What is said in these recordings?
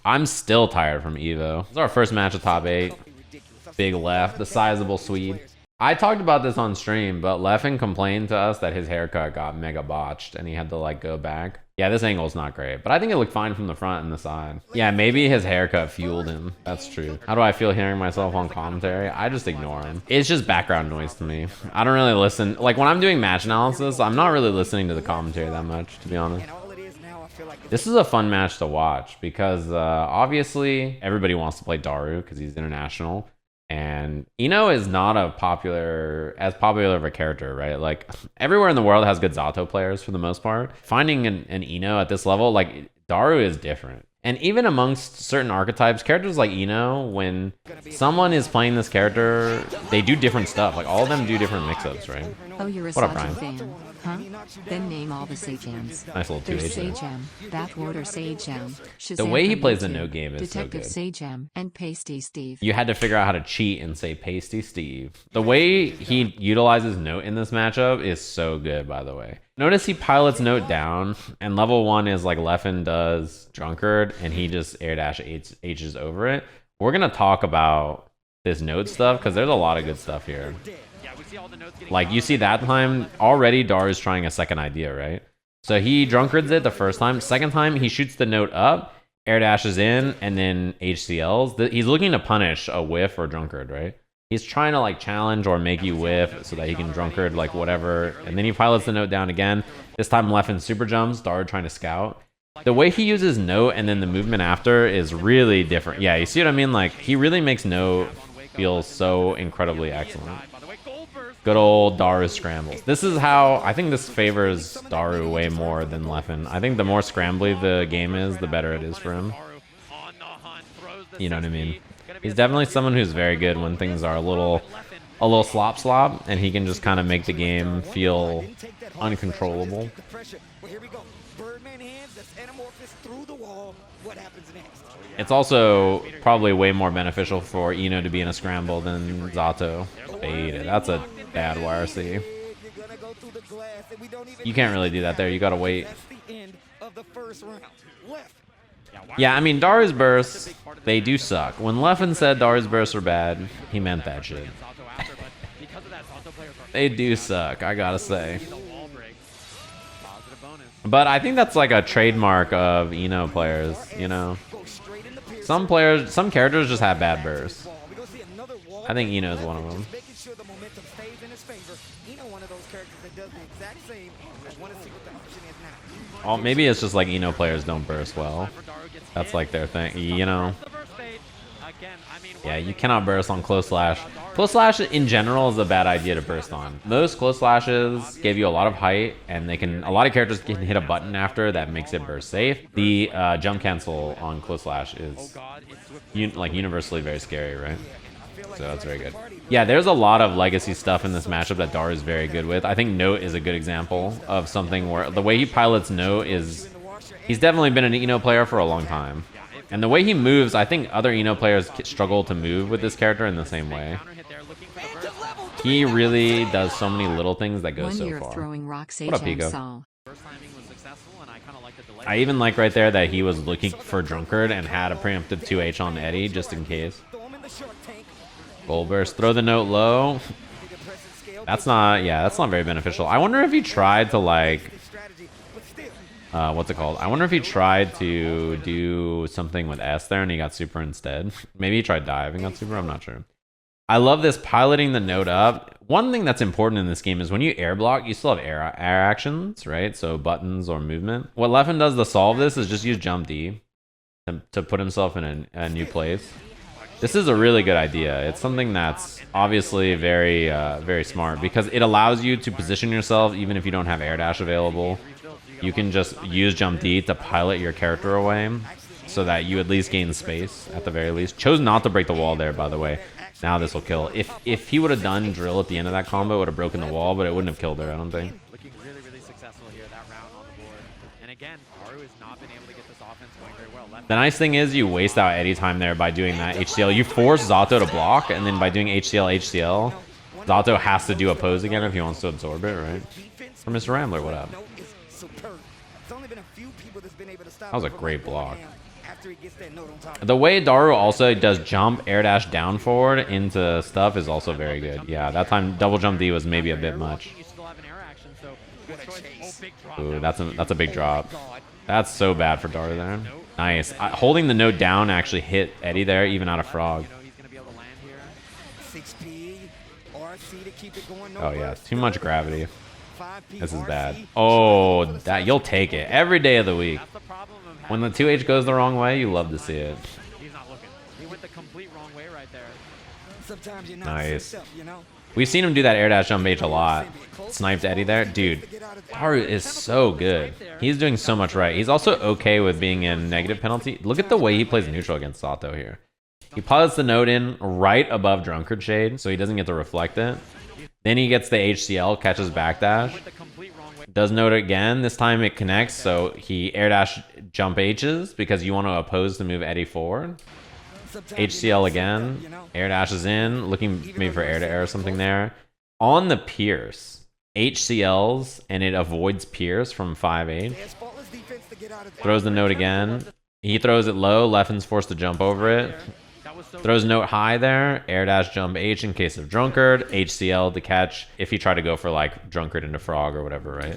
I'm still tired from EVO. This is our first match of top 8. Big Left, the sizable Swede. I talked about this on stream, but Leffen complained to us that his haircut got mega botched and he had to like go back. Yeah, this angle's not great, but I think it looked fine from the front and the side. Yeah, maybe his haircut fueled him. That's true. How do I feel hearing myself on commentary? I just ignore him. It's just background noise to me. I don't really listen. Like when I'm doing match analysis, I'm not really listening to the commentary that much, to be honest. This is a fun match to watch because obviously everybody wants to play Daru because he's international. And Ino is not as popular of a character, right? Like everywhere in the world has good Zato players for the most part. Finding an Ino at this level, like Daru is different. And even amongst certain archetypes, characters like Ino, when someone is playing this character, they do different stuff. Like all of them do different mix-ups, right? Oh, you're a What up, Sajam Brian? fan, huh? Then name all the Sajams. Nice little 2H There's there. Sajam, Bathwater Sajam, The Shazam way he from plays the YouTube, note game is so Detective good. Sajam, and Pasty Steve. You had to figure out how to cheat and say Pasty Steve. The way he utilizes note in this matchup is so good, by the way. Notice he pilots note down, and level 1 is like Leffen does Drunkard, and he just air dash H's over it. We're gonna talk about this note stuff because there's a lot of good stuff here. Like you see that time already, Daru's trying a second idea, right? So he Drunkards it the first time. Second time he shoots the note up, air dashes in, and then HCLs. He's looking to punish a whiff or Drunkard, right? He's trying to like challenge or make you whiff so that he can Drunkard like whatever. And then he pilots the note down again. This time Leffen super jumps, Daru trying to scout. The way he uses note and then the movement after is really different. Yeah, you see what I mean? Like he really makes note feel so incredibly excellent. Good old Daru scrambles. This is how I think this favors Daru way more than Leffen. I think the more scrambly the game is, the better it is for him. You know what I mean? He's definitely someone who's very good when things are a little slop, and he can just kind of make the game feel uncontrollable. It's also probably way more beneficial for Ino to be in a scramble than Zato. Baited. That's a bad YRC. You can't really do that there. You gotta wait. Yeah, I mean, Daru's bursts, they do suck. When Leffen said Daru's bursts are bad, he meant that shit. They do suck, I gotta say. But I think that's like a trademark of Ino players, you know? Some characters just have bad bursts. I think Ino is one of them. Oh, maybe it's just like Ino players don't burst well. That's like their thing, you know? Yeah, you cannot burst on close slash. Close slash in general is a bad idea to burst on. Most close slashes give you a lot of height, and a lot of characters can hit a button after that makes it burst safe. The jump cancel on close slash is like universally very scary, right? So that's very good. Yeah, there's a lot of legacy stuff in this matchup that Daru is very good with. I think Note is a good example of something where the way he pilots Note is... He's definitely been an Ino player for a long time. And the way he moves, I think other Ino players struggle to move with this character in the same way. He really does so many little things that go so far. What up, Pico? I even like right there that he was looking for Drunkard and had a preemptive 2H on Eddie just in case. Gold burst, throw the note low. That's not very beneficial. I wonder if he tried to like, what's it called? I wonder if he tried to do something with S there and he got super instead. Maybe he tried dive and got super, I'm not sure. I love this piloting the note up. One thing that's important in this game is when you air block, you still have air actions, right? So buttons or movement. What Leffen does to solve this is just use jump D to put himself in a new place. This is a really good idea. It's something that's obviously very, very smart because it allows you to position yourself even if you don't have air dash available. You can just use jump D to pilot your character away so that you at least gain space at the very least. Chose not to break the wall there, by the way. Now this will kill. If he would have done drill at the end of that combo, it would have broken the wall, but it wouldn't have killed her, I don't think. Looking really successful here that round on the board. And again, Daru has not been able to get this offense going very well. The nice thing is you waste out Eddie time there by doing that HCL. You force Zato to block, and then by doing HCL, Zato has to do a pose again if he wants to absorb it, right? For Mr. Rambler, what up? That was a great block. The way Daru also does jump, air dash down forward into stuff is also very good. Yeah, that time double jump D was maybe a bit much. Ooh, that's a big drop. That's so bad for Daru there. Nice. Holding the note down actually hit Eddie there, even out of frog. Oh yeah, too much gravity. This is bad. Oh, that you'll take it every day of the week. When the 2H goes the wrong way, you love to see it. He's not looking. He went the complete wrong way right there. Nice. We've seen him do that air dash jump H a lot. Sniped Eddie there. Dude, Daru is so good. He's doing so much right. He's also okay with being in negative penalty. Look at the way he plays neutral against Sato here. He pilots the note in right above Drunkard Shade, so he doesn't get to reflect it. Then he gets the HCL, catches backdash. Does note again. This time it connects, so he air dash jump H's because you want to oppose the move Eddie forward. HCL again. Air dashes in, looking maybe for air to air or something there. On the Pierce, HCLs, and it avoids Pierce from 5H. Throws the note again. He throws it low. Leffen's forced to jump over it. Throws note high there. Air dash jump H in case of Drunkard. HCL to catch if you try to go for like Drunkard into Frog or whatever, right?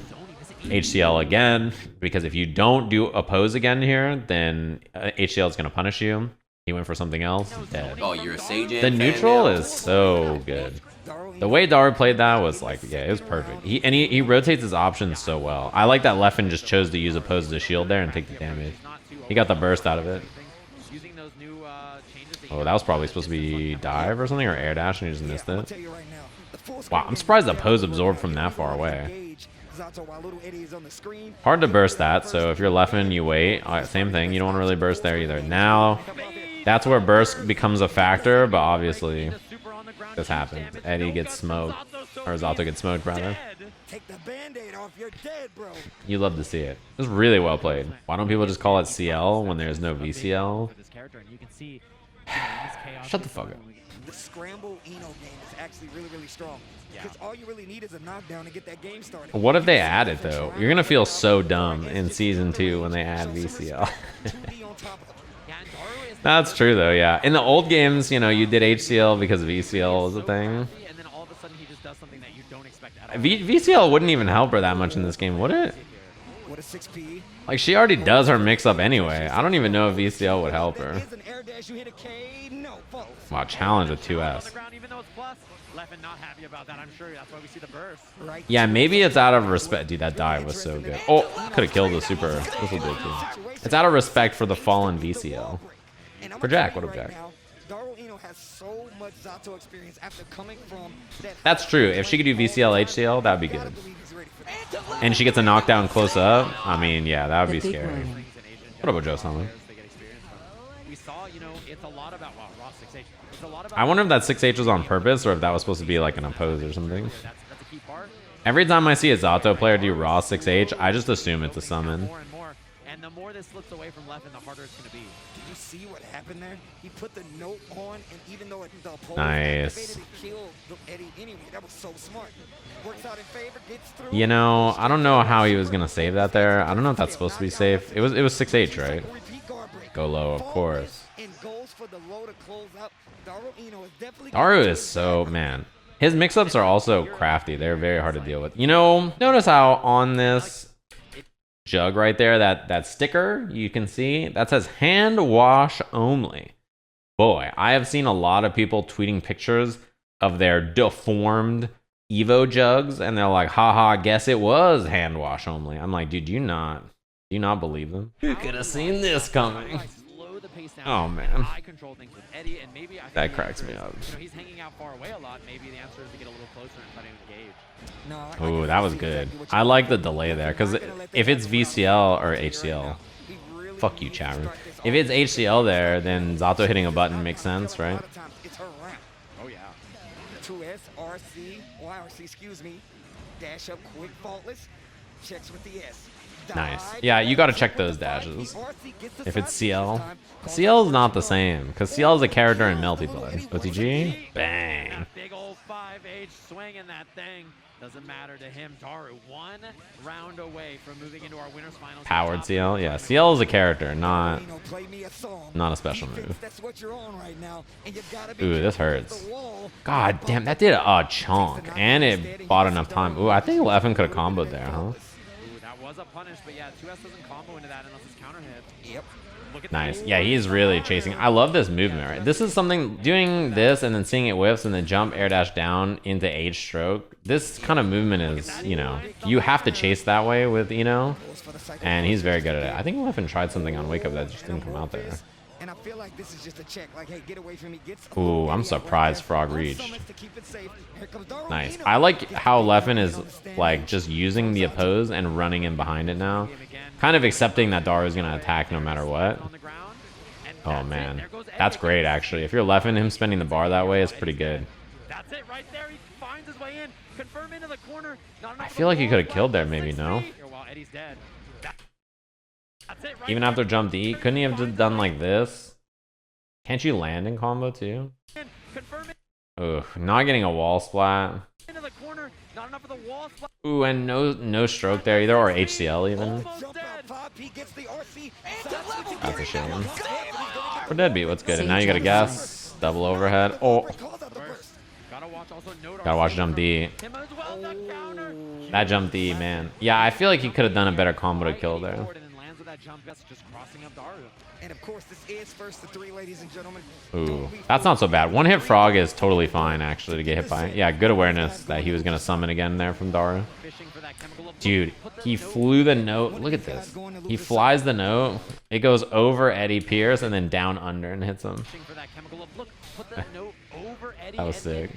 HCL again, because if you don't do oppose again here, then HCL is going to punish you. He went for something else. Dead. Oh, you're a Sajam. The neutral is so good. The way Daru played that was like, yeah, it was perfect. He rotates his options so well. I like that Leffen just chose to use oppose as a shield there and take the damage. He got the burst out of it. Oh, that was probably supposed to be dive or something, or air dash, and he just missed it. Wow, I'm surprised the pose absorbed from that far away. Hard to burst that, so if you're Leffen, you wait. Same thing, you don't want to really burst there either. Now, that's where burst becomes a factor, but obviously, this happens. Eddie gets smoked, or Zato gets smoked, rather. You love to see it. It was really well played. Why don't people just call it CL when there's no VCL? Shut the fuck up. The scramble Eno game is actually really strong. Because all you really need is a knockdown to get that game started. What if they add it though? You're gonna feel so dumb in season 2 when they add VCL. That's true though, yeah. In the old games, you know, you did HCL because VCL was a thing. VCL wouldn't even help her that much in this game, would it? Like, she already does her mix-up anyway. I don't even know if VCL would help her. Wow, challenge with 2S. Yeah, maybe it's out of respect. Dude, that dive was so good. Oh, could have killed the super. This will do too. It's out of respect for the fallen VCL. For Jack, what up, Jack? That's true. If she could do VCL, HCL, that'd be good. And she gets a knockdown close up. I mean, yeah, that would be scary. What about Joe Salmon? I wonder if that 6H was on purpose or if that was supposed to be like an oppose or something. Every time I see a Zato player do raw 6H, I just assume it's a summon. And the more this slips away from Leffen, the harder it's going to be. Did you see what happened there? He put the note on, and even though the opponent nice. killed Eddie anyway, that was so smart. Works out in favor, gets through. You know, I don't know how he was gonna save that there. I don't know if that's supposed to be safe. It was 6H, right? Go low, of course. Daru is so, man. His mix-ups are also crafty. They're very hard to deal with. You know, notice how on this jug right there, that sticker you can see, that says hand wash only. Boy, I have seen a lot of people tweeting pictures of their deformed EVO jugs, and they're like, haha, guess it was hand wash only. I'm like, dude, do you not believe them? Who could have seen this coming? Oh man, that cracks me up. He's hanging out far away a lot. Maybe the answer is to get a little closer and try to engage. Oh, that was good. I like the delay there, because if it's VCL or HCL, fuck you, chat room. If it's HCL there, then Zato hitting a button makes sense, right? Oh yeah. 2S, RC, excuse me. Dash up quick, faultless. Checks with the S. Nice. Yeah, you got to check those dashes. If it's CL. CL is not the same, because CL is a character in Melty Blood. OTG? Bang. Big old 5H swinging that thing. Doesn't matter to him. Daru, 1 round away from moving into our winners finals. Powered CL? Yeah, CL is a character, not a special move. Ooh, this hurts. God damn, that did a chunk. And it bought enough time. Ooh, I think Leffen could have comboed there, huh? Ooh, that was a punish, but yeah, 2S doesn't combo into that unless it's counter hit. Yep. Nice. Yeah, he's really chasing. I love this movement, right? This is something, doing this and then seeing it whiffs and then jump, air dash down into H stroke. This kind of movement is, you know, you have to chase that way with, you know, and he's very good at it. I think Leffen tried something on Wake Up that just didn't come out there. And I feel like this is just a check. Like, hey, get away from me. Ooh, I'm surprised Frog reached. Nice. I like how Leffen is like just using the oppose and running in behind it now. Kind of accepting that Daru is going to attack no matter what. Oh man, that's great actually. If you're Leffen, him spending the bar that way is pretty good. That's it right there. He finds his way in. Confirm into the corner. I feel like he could have killed there maybe, no? Even after jump D, couldn't he have just done like this? Can't you land in combo too? Ugh, not getting a wall splat. Ooh, and no stroke there either, or HCL even. That's a shame. For deadbeat, what's good? And now you gotta guess. Double overhead. Oh. Gotta watch jump D. That jump D, man. Yeah, I feel like he could have done a better combo to kill there. And of course, this is first to 3, ladies and gentlemen. Ooh, that's not so bad. One hit frog is totally fine, actually, to get hit by. Yeah, good awareness that he was going to summon again there from Daru. Dude, he flew the note. Look at this. He flies the note. It goes over Eddie Pierce and then down under and hits him. That was sick.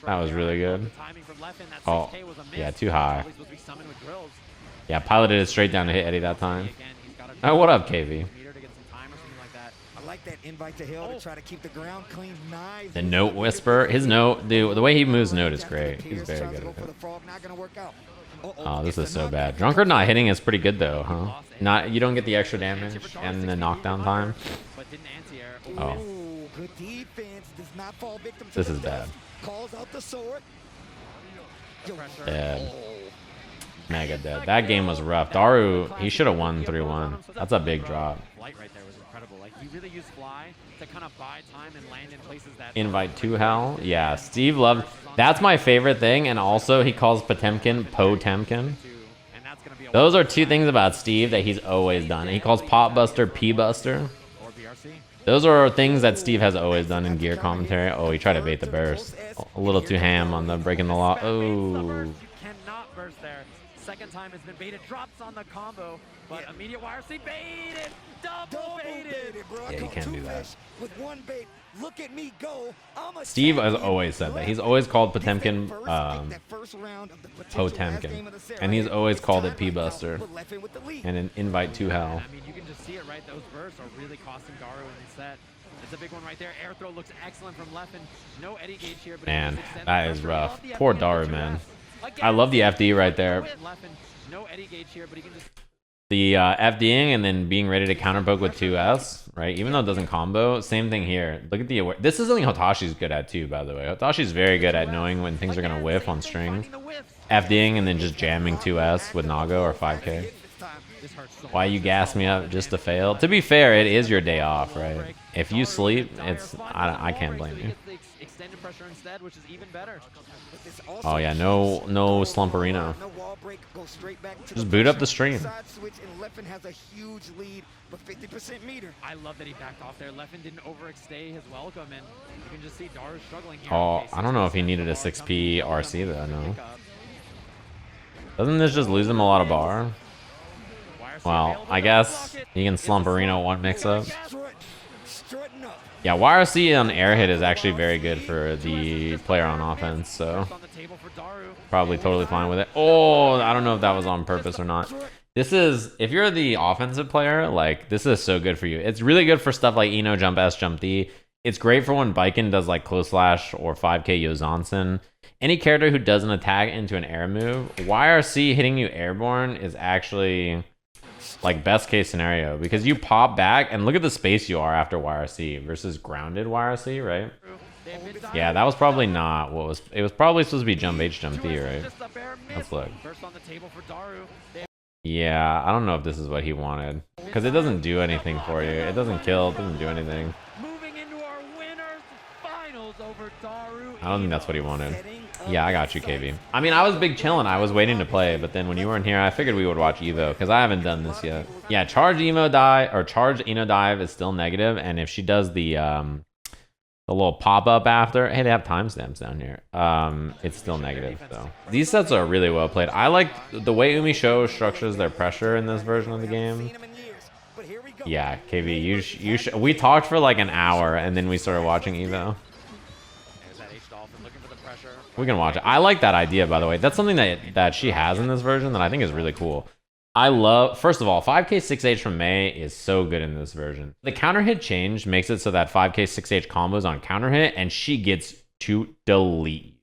That was really good. Oh, yeah, too high. Yeah, piloted it straight down to hit Eddie that time. Oh, what up, KV? I like that invite to Hill to try to keep the ground clean. Nice. The note whisper, his note, dude, the way he moves note is great. He's very good at it. Oh, this is so bad. Drunkard not hitting is pretty good though, huh? Not, you don't get the extra damage and the knockdown time. Oh, this is bad. Dead. Mega dead. That game was rough. Daru, he should have won 3-1. That's a big drop. Invite to hell. Yeah, Steve loved. That's my favorite thing, and also he calls Potemkin Potemkin. Those are two things about Steve that he's always done. He calls Popbuster P-Buster. Those are things that Steve has always done in gear commentary. Oh, he tried to bait the burst. A little too ham on the breaking the law. Oh. Second time has been baited, drops on the combo, but immediate YRC baited, double baited. Yeah, you can't do that. With one bait, look at me go. Steve has always said that. He's always called Potemkin Potemkin, and he's always called it P-Buster and an invite to hell. I mean, you can just see it, right? Those bursts are really costing Daru in the set. It's a big one right there. Air throw looks excellent from Leffen. No Eddie gauge here, but man, that is rough. Poor Daru, man. I love the FD right there. The FDing and then being ready to counter poke with 2S, right? Even though it doesn't combo, same thing here. Look at the aware. This is something Hotashi's good at too, by the way. Hotashi's very good at knowing when things are gonna whiff on strings. FDing and then just jamming 2S with Nago or 5K. Why you gas me up just to fail? To be fair, it is your day off, right? If you sleep, it's I can't blame you. Oh yeah, no Slumperino. Just boot up the stream. I love that he backed off there. Leffen didn't overstay his welcome, and you can just see Daru struggling here. Oh, I don't know if he needed a 6P RC though, no. Doesn't this just lose him a lot of bar? Well, I guess he can Slumperino one mix-up. Yeah, YRC on air hit is actually very good for the player on offense, so probably totally fine with it. Oh, I don't know if that was on purpose or not. This is, if you're the offensive player, like, this is so good for you. It's really good for stuff like Eno, Jump S, Jump D. It's great for when Biken does like Close Slash or 5K Yozansen. Any character who doesn't attack into an air move, YRC hitting you airborne is actually like best case scenario, because you pop back and look at the space you are after YRC versus grounded YRC, right? Yeah, that was probably not what was... It was probably supposed to be jump H, jump D, right? Let's look. First on the table for Daru. Yeah, I don't know if this is what he wanted. Because it doesn't do anything for you. It doesn't kill, it doesn't do anything. Moving into our winners finals over Daru. I don't think that's what he wanted. Yeah, I got you, KB. I mean, I was big chillin'. I was waiting to play, but then when you weren't here, I figured we would watch EVO, because I haven't done this yet. Yeah, charge Emo dive, or charge Eno dive is still negative, and if she does the little pop-up after, hey, they have timestamps down here, it's still negative, so. These sets are really well played. I like the way UMISHO structures their pressure in this version of the game. Yeah, KB, we talked for like an hour, and then we started watching EVO. We can watch it. I like that idea, by the way. That's something that she has in this version that I think is really cool. I love, first of all, 5k 6H from Mei is so good in this version. The counter hit change makes it so that 5k 6H combos on counter hit, and she gets to delete.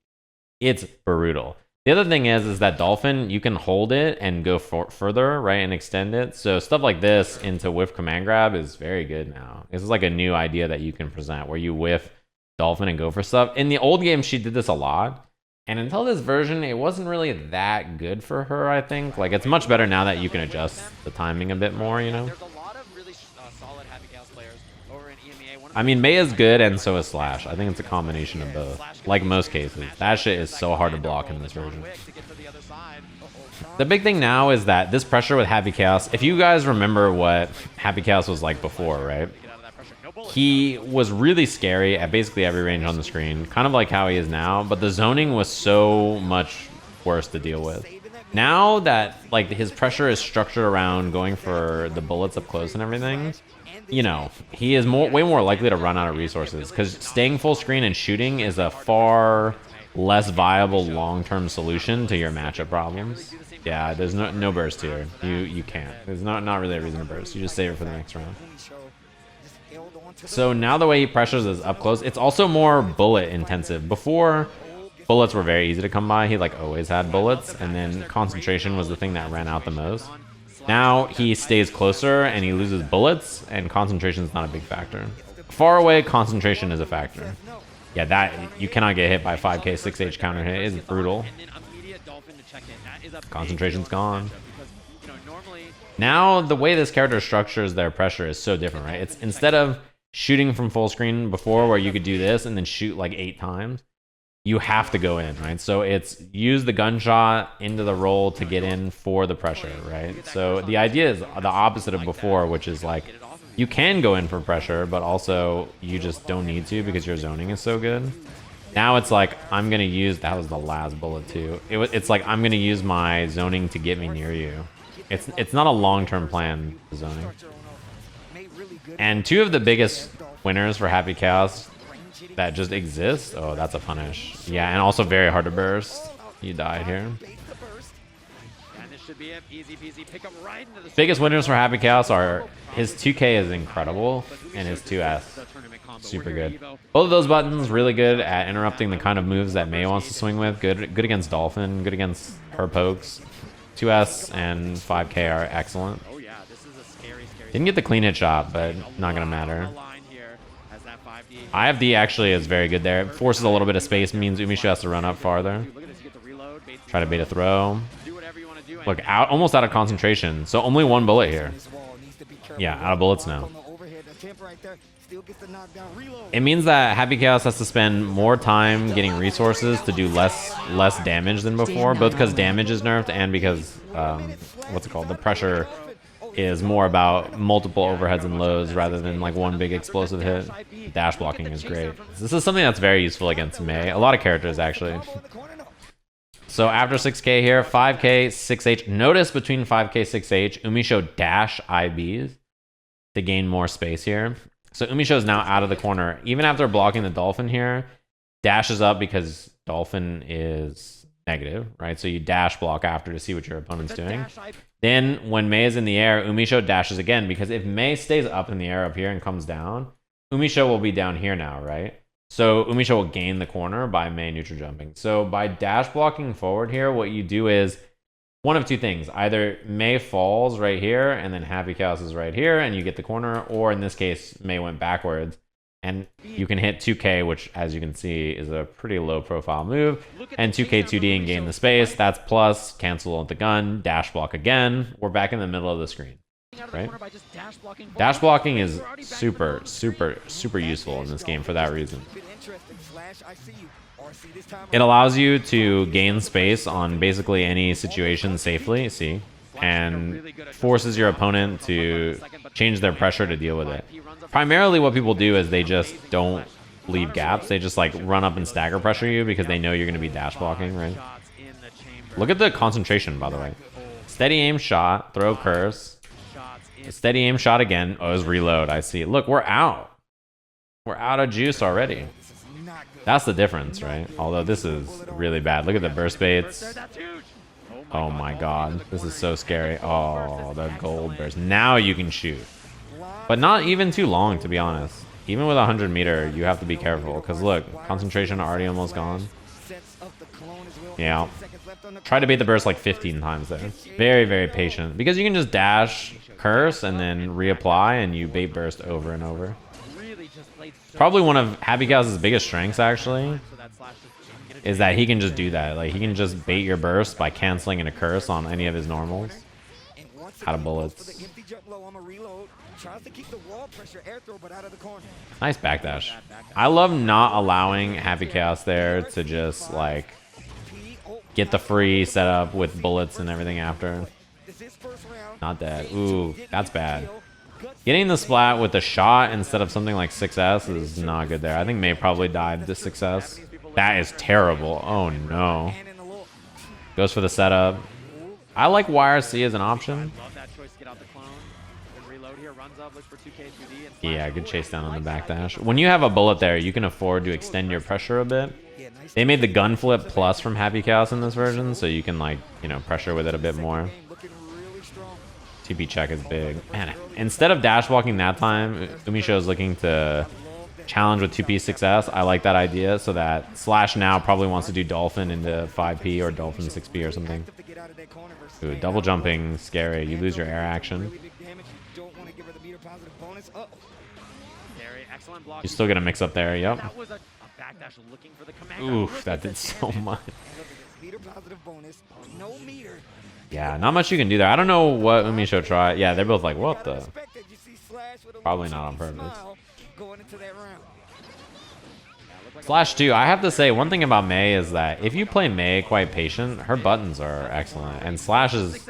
It's brutal. The other thing is that Dolphin, you can hold it and go further, right, and extend it. So stuff like this into whiff command grab is very good now. This is like a new idea that you can present where you whiff Dolphin and go for stuff. In the old game, she did this a lot. And until this version, it wasn't really that good for her, I think. Like, it's much better now that you can adjust the timing a bit more, you know? There's a lot of really solid Happy Chaos players over in EMEA. I mean, Mei is good, and so is Slash. I think it's a combination of both. Like most cases. That shit is so hard to block in this version. The big thing now is that this pressure with Happy Chaos, if you guys remember what Happy Chaos was like before, right? He was really scary at basically every range on the screen, kind of like how he is now, but the zoning was so much worse to deal with. Now that like his pressure is structured around going for the bullets up close and everything, you know, he is way more likely to run out of resources, because staying full screen and shooting is a far less viable long-term solution to your matchup problems. Yeah, there's no burst here. You can't. There's not really a reason to burst. You just save it for the next round. So now the way he pressures is up close. It's also more bullet intensive. Before, bullets were very easy to come by. He like always had bullets, and then concentration was the thing that ran out the most. Now he stays closer and he loses bullets, and concentration is not a big factor. Far away, concentration is a factor. Yeah, that you cannot get hit by 5k 6H counter hit. It's brutal. Concentration's gone. Now the way this character structures their pressure is so different, right? It's instead of shooting from full screen before where you could do this and then shoot like 8 times, you have to go in, right? So it's use the gunshot into the roll to get in for the pressure, right? So the idea is the opposite of before, which is like you can go in for pressure, but also you just don't need to because your zoning is so good. Now it's like I'm gonna use, that was the last bullet too. It's like I'm gonna use my zoning to get me near you. It's not a long-term plan, zoning. And 2 of the biggest winners for Happy Chaos that just exist. Oh, that's a punish. Yeah, and also very hard to burst. You died here. Biggest winners for Happy Chaos are his 2K is incredible and his 2S super good. Both of those buttons really good at interrupting the kind of moves that Mei wants to swing with. Good against Dolphin, good against her pokes. 2S and 5k are excellent. Didn't get the clean hit shot, but not gonna matter. IFD actually is very good there. It forces a little bit of space, means UMISHO has to run up farther. Try to bait a throw. Look, almost out of concentration. So only 1 bullet here. Yeah, out of bullets now. It means that Happy Chaos has to spend more time getting resources to do less damage than before, both because damage is nerfed and because what's it called? The pressure is more about multiple overheads and lows rather than like one big explosive hit. Dash blocking is great. This is something that's very useful against Mei. A lot of characters actually. So after 6k here, 5k 6H. Notice between 5k 6H, UMISHO dash IBs to gain more space here. So UMISHO is now out of the corner. Even after blocking the Dolphin here, dashes up because Dolphin is negative, right? So you dash block after to see what your opponent's doing. Then when Mei is in the air, UMISHO dashes again, because if Mei stays up in the air up here and comes down, UMISHO will be down here now, right? So UMISHO will gain the corner by Mei neutral jumping. So by dash blocking forward here, what you do is one of 2 things. Either Mei falls right here and then Happy Chaos is right here and you get the corner, or in this case, Mei went backwards And you can hit 2K, which, as you can see, is a pretty low profile move. And 2K 2D and gain the space. That's plus, cancel with the gun, dash block again. We're back in the middle of the screen, right? Dash blocking is super, super, super useful in this game for that reason. It allows you to gain space on basically any situation safely, see? And forces your opponent to change their pressure to deal with it. Primarily what people do is they just don't leave gaps. They just like run up and stagger pressure you because they know you're going to be dash blocking, right? Look at the concentration, by the way. Steady aim shot, throw curse. Steady aim shot again. Oh, it was reload. I see. Look, we're out. We're out of juice already. That's the difference, right? Although this is really bad. Look at the burst baits. Oh my god. This is so scary. Oh, the gold burst. Now you can shoot. But not even too long, to be honest. Even with 100 meter, you have to be careful. Because look, concentration already almost gone. Yeah. Try to bait the burst like 15 times there. Very, very patient. Because you can just dash, curse, and then reapply, and you bait burst over and over. Probably one of Happy Cow's biggest strengths, actually, is that he can just do that. Like, he can just bait your burst by canceling in a curse on any of his normals. Out of bullets. Nice backdash. I love not allowing Happy Chaos there to just, like, get the free setup with bullets and everything after. Not dead. Ooh, that's bad. Getting the splat with a shot instead of something like 6S is not good there. I think May probably died to 6S. That is terrible. Oh no. Goes for the setup. I like YRC as an option. Yeah, good chase down on the backdash. When you have a bullet there, you can afford to extend your pressure a bit. They made the gun flip plus from Happy Chaos in this version, so you can, like, you know, pressure with it a bit more. TP check is big. Man, instead of dash walking that time, UMISHO is looking to challenge with 2P 6S. I like that idea, so that Slash now probably wants to do Dolphin into 5P or Dolphin 6P or something. Ooh, double jumping, scary. You lose your air action. You're still gonna mix up there, yep. Oof, that did so much. Yeah, not much you can do there. I don't know what UMISHO tried. Yeah, they're both like, what the? Probably not on purpose. Slash 2, I have to say, one thing about May is that if you play May quite patient, her buttons are excellent. And Slash's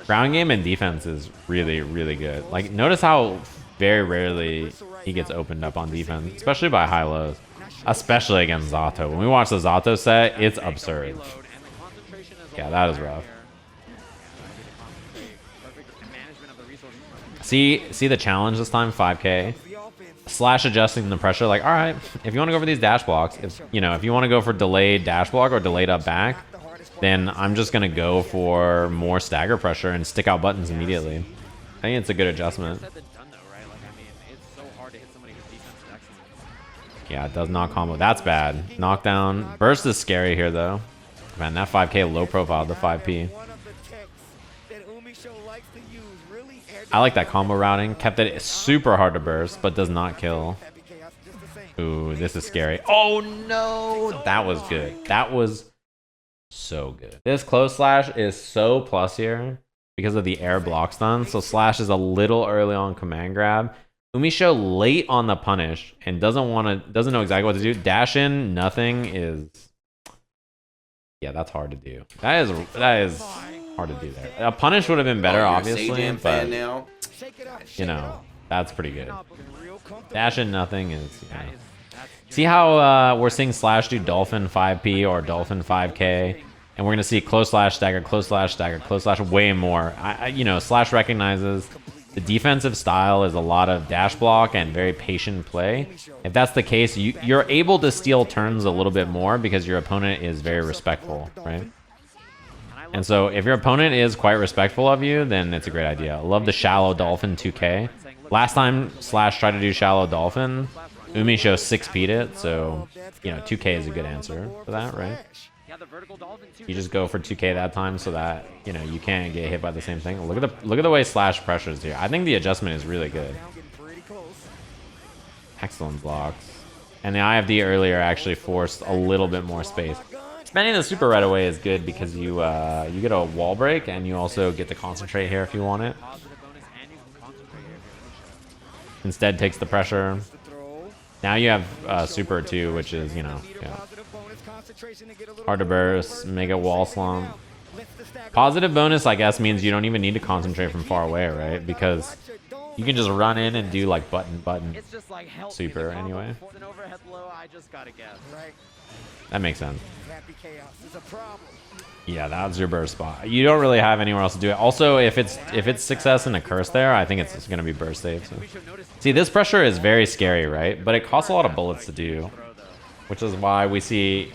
ground game and defense is really, really good. Like, notice how very rarely he gets opened up on defense, especially by high lows. Especially against Zato. When we watch the Zato set, it's absurd. Yeah, that is rough. See the challenge this time, 5K. Slash adjusting the pressure, like, all right, if you want to go for these dash blocks, if you want to go for delayed dash block or delayed up back, then I'm just gonna go for more stagger pressure and stick out buttons immediately. I think it's a good adjustment. Yeah, it does not combo. That's bad. Knockdown. Burst is scary here, though. Man, that 5K low profile, the 5P. I like that combo routing. Kept it super hard to burst, but does not kill. Ooh, this is scary. Oh, no. That was good. That was so good. This close slash is so plus here because of the air block stun. So slash is a little early on command grab. UMISHO late on the punish and doesn't know exactly what to do. Dash in, nothing is... Yeah, that's hard to do. That is hard to do there. A punish would have been better, obviously, but you know, that's pretty good. Dash in, nothing is, you know. See how we're seeing Slash do Dolphin 5P or Dolphin 5K, and we're gonna see close slash stagger, close slash stagger, close slash way more. You know, Slash recognizes the defensive style is a lot of dash block and very patient play. If that's the case, you're able to steal turns a little bit more because your opponent is very respectful, right? And so if your opponent is quite respectful of you, then it's a great idea. I love the shallow Dolphin 2K. Last time Slash tried to do shallow Dolphin, UMISHO 6P'd it, so, you know, 2K is a good answer for that, right? You just go for 2K that time so that, you know, you can't get hit by the same thing. Look at the way Slash pressures here. I think the adjustment is really good. Excellent blocks. And the IFD earlier actually forced a little bit more space. Spending the super right away is good because you get a wall break and you also get to concentrate here if you want it. Instead takes the pressure. Now you have super too, which is, you know, yeah. Hard to burst, mega wall slump. Positive bonus, I guess, means you don't even need to concentrate from far away, right? Because you can just run in and do like button super anyway. That makes sense. Yeah, that's your burst spot. You don't really have anywhere else to do it. Also, if it's success and a curse there, I think it's gonna be burst save. So. See, this pressure is very scary, right? But it costs a lot of bullets to do, which is why we see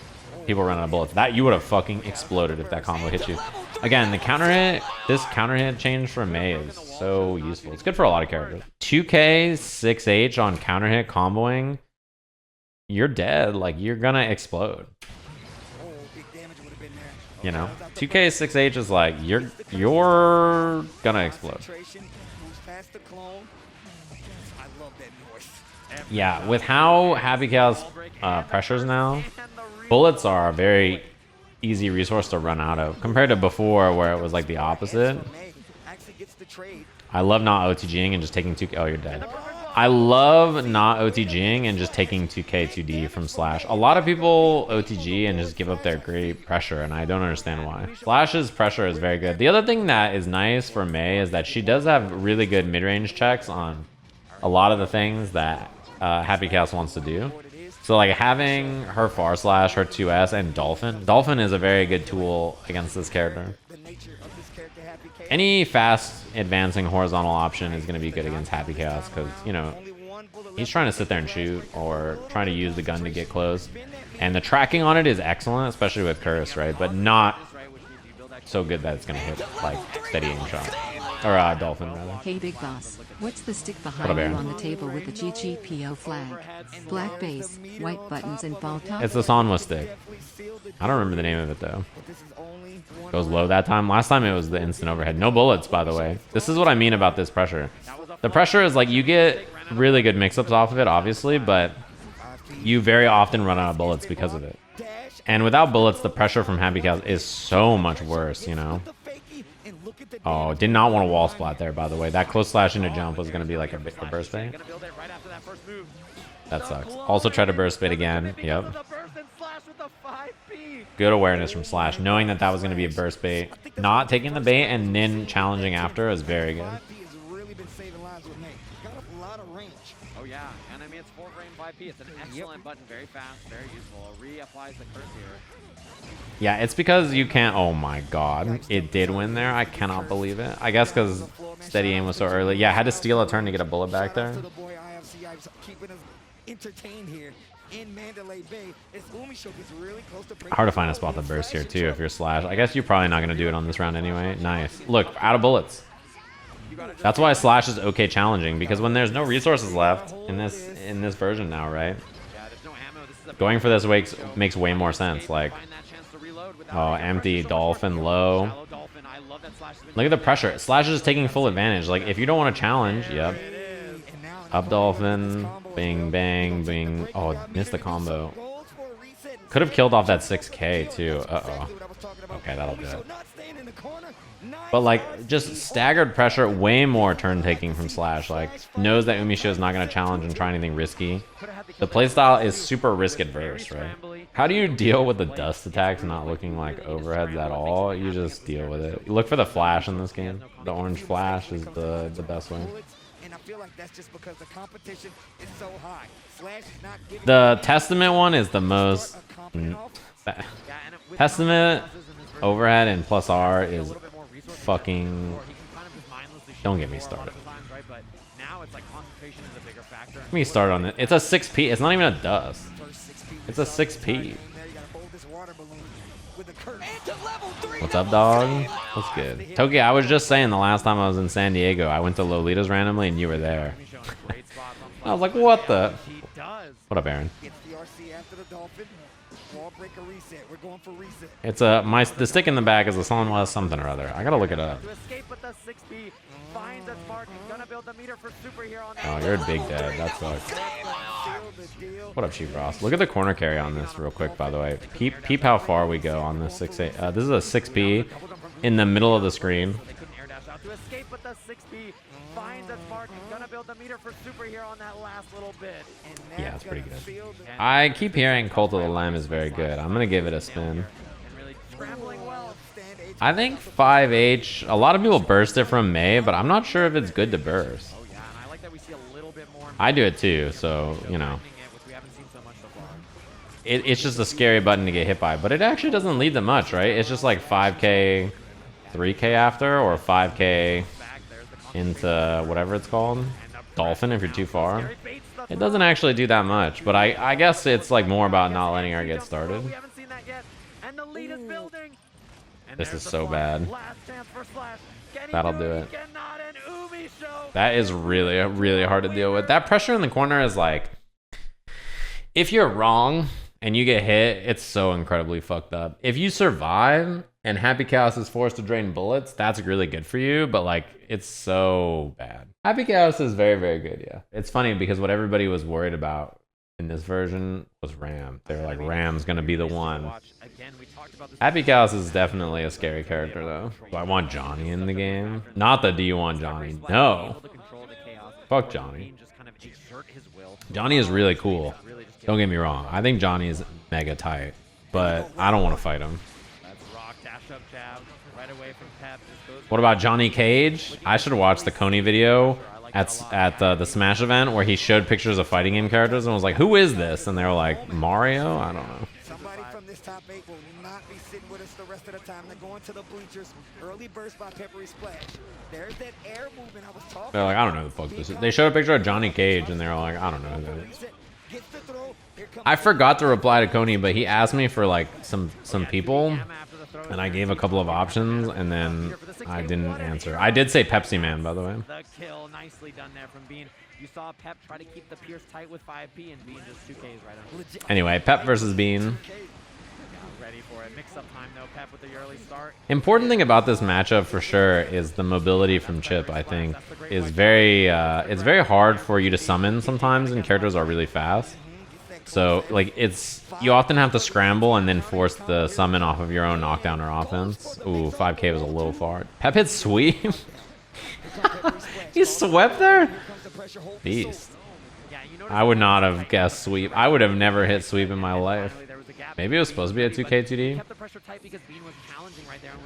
people run out of bullets. That you would have fucking exploded if that combo hit you. Again, the counter hit, this counter hit change for Mei is so useful. It's good for a lot of characters. 2K 6H on counter hit comboing, you're dead. Like, you're gonna explode. You know, 2K 6H is like you're gonna explode. Yeah, with how Happy Chaos pressures now, bullets are a very easy resource to run out of compared to before where it was like the opposite. I love not OTGing and just taking 2K. Oh, you're dead. I love not OTGing and just taking 2K 2D from Slash. A lot of people OTG and just give up their great pressure, and I don't understand why. Slash's pressure is very good. The other thing that is nice for Mei is that she does have really good mid-range checks on a lot of the things that Happy Chaos wants to do. So like having her far slash, her 2S, and Dolphin. Dolphin is a very good tool against this character. Any fast advancing horizontal option is going to be good against Happy Chaos because, you know, he's trying to sit there and shoot or trying to use the gun to get close. And the tracking on it is excellent, especially with Curse, right? But not so good that it's going to hit, like, steady aim shot. Or Dolphin, rather. Hey Big Boss, what's the stick behind you on the table with the GGPO flag? Black base, white buttons, and ball top? It's the Sanwa stick. I don't remember the name of it, though. Goes low that time. Last time it was the instant overhead. No bullets, by the way. This is what I mean about this pressure. The pressure is like you get really good mix-ups off of it, obviously, but you very often run out of bullets because of it. And without bullets, the pressure from Happy Chaos is so much worse, you know? Oh, did not want a wall splat there, by the way. That close slash into jump was going to be like a burst bait. That sucks. Also try to burst bait again. Yep. Good awareness from Slash, knowing that that was going to be a burst bait. Not taking the bait and then challenging after is very good. Oh yeah, and I mean it's 4-frame 5P. It's an excellent button, very fast, very useful. Reapplies the curse here. Yeah, it's because you can't. Oh my god, it did win there. I cannot believe it. I guess because steady aim was so early. Yeah, I had to steal a turn to get a bullet back there. Hard to find a spot to burst here too if you're Slash. I guess you're probably not gonna do it on this round anyway. Nice. Look, out of bullets. That's why Slash is okay challenging, because when there's no resources left in this version now, right? Going for this makes way more sense. Like, oh, empty, Dolphin, low. Look at the pressure. Slash is taking full advantage. Like, if you don't want to challenge, yep. Up Dolphin, bing, bang, bing. Oh, missed the combo. Could have killed off that 6K too. Uh-oh. Okay, that'll do it. But like, just staggered pressure, way more turn taking from Slash. Like, knows that UMISHO is not going to challenge and try anything risky. The playstyle is super risk adverse, right? How do you deal with the dust attacks not looking like overheads at all? You just deal with it. Look for the flash in this game. The orange flash is the best way. The Testament one is the most... Testament, overhead, and plus R is fucking... Don't get me started. Get me started on it. It's a 6P. It's not even a dust. It's a 6P. What's up, dog? What's good? Toki, I was just saying the last time I was in San Diego, I went to Lolita's randomly and you were there. I was like, what the? What up, Aaron? It's the stick in the back is a Sunwest something or other. I gotta look it up. finds its mark. Gonna build the meter for super here on that. Oh, you're a big dead. That sucks. What up, Chief Ross? Look at the corner carry on this real quick, by the way. Peep how far we go on this 6A. This is a 6P in the middle of the screen. They couldn't air dash out to escape, but the 6B finds its mark. Gonna build the meter for super here on that last little bit. Yeah, it's pretty good. I keep hearing Cult of the Lamb is very good. I'm going to give it a spin. And really scrambling well. I think 5H, a lot of people burst it from May, but I'm not sure if it's good to burst. Oh yeah, and I like that we see a little bit more. I do it too, so, you know. Which we haven't seen so much so far. It's just a scary button to get hit by, but it actually doesn't lead to much, right? It's just like 5K, 3K after, or 5K into whatever it's called. Dolphin if you're too far. It doesn't actually do that much, but I guess it's like more about not letting her get started. We haven't seen that yet, and the lead is building. And This there's is the so flash. bad. Last chance for Slash. Can he That'll do do it? it. He cannot, and UMISHO. That is really, really hard to deal with. That pressure in the corner is like, if you're wrong and you get hit, it's so incredibly fucked up. If you survive and Happy Chaos is forced to drain bullets, that's really good for you, but like, it's so bad. Happy Chaos is very, very good, yeah. It's funny because what everybody was worried about in this version was Ram. They were like, Ram's gonna be the one. Happy Chaos is definitely a scary character though. Do I want Johnny in the game? Not the do you want Johnny? No. Fuck Johnny. Johnny is really cool. Don't get me wrong. I think Johnny is mega tight, but I don't want to fight him. What about Johnny Cage? I should watch the Coney video at the Smash event where he showed pictures of fighting game characters and was like, who is this? And they were like, Mario? I don't know. Somebody from this top 8 will not be sitting with us the rest of the time. They're going to the bleachers. Early burst by PepperySplash. There's that air movement I was talking about. They're like, I don't know who the fuck this is. They showed a picture of Johnny Cage and they were like, I don't know who that is. I forgot to reply to Coney, but he asked me for like some people, and I gave a couple of options, and then I didn't answer. I did say Pepsi Man, by the way. The kill, nicely done there from Bean. You saw Pep try to keep the Pierce tight with 5P, and Bean just 2Ks right on. Anyway, Pep versus Bean. Ready for it. Mix-up time though. Pep with the early start. Important thing about this matchup for sure is the mobility from Chipp. I think is very it's very hard for you to summon sometimes, and characters are really fast. So like you often have to scramble and then force the summon off of your own knockdown or offense. Ooh, 5K was a little far. Pep hit sweep. He swept there. Beast. I would not have guessed sweep. I would have never hit sweep in my life. Maybe it was supposed to be a 2K 2D.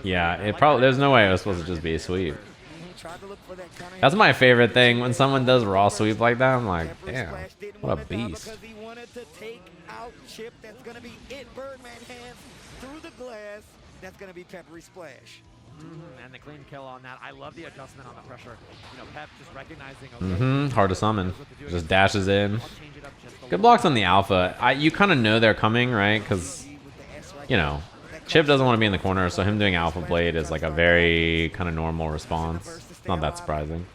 Yeah, it probably. There's no way it was supposed to just be a sweep. That's my favorite thing when someone does raw sweep like that. I'm like, damn, what a beast. Chipp, that's gonna be it. Birdman hands through the glass. That's gonna be PepperySplash. And the clean kill on that. I love the adjustment on the pressure. You know, Pep just recognizing. Hard to summon. Just dashes in. Good blocks on the alpha. You kind of know they're coming, right? Because you know, Chipp doesn't want to be in the corner, so him doing alpha blade is like a very kind of normal response. It's not that surprising.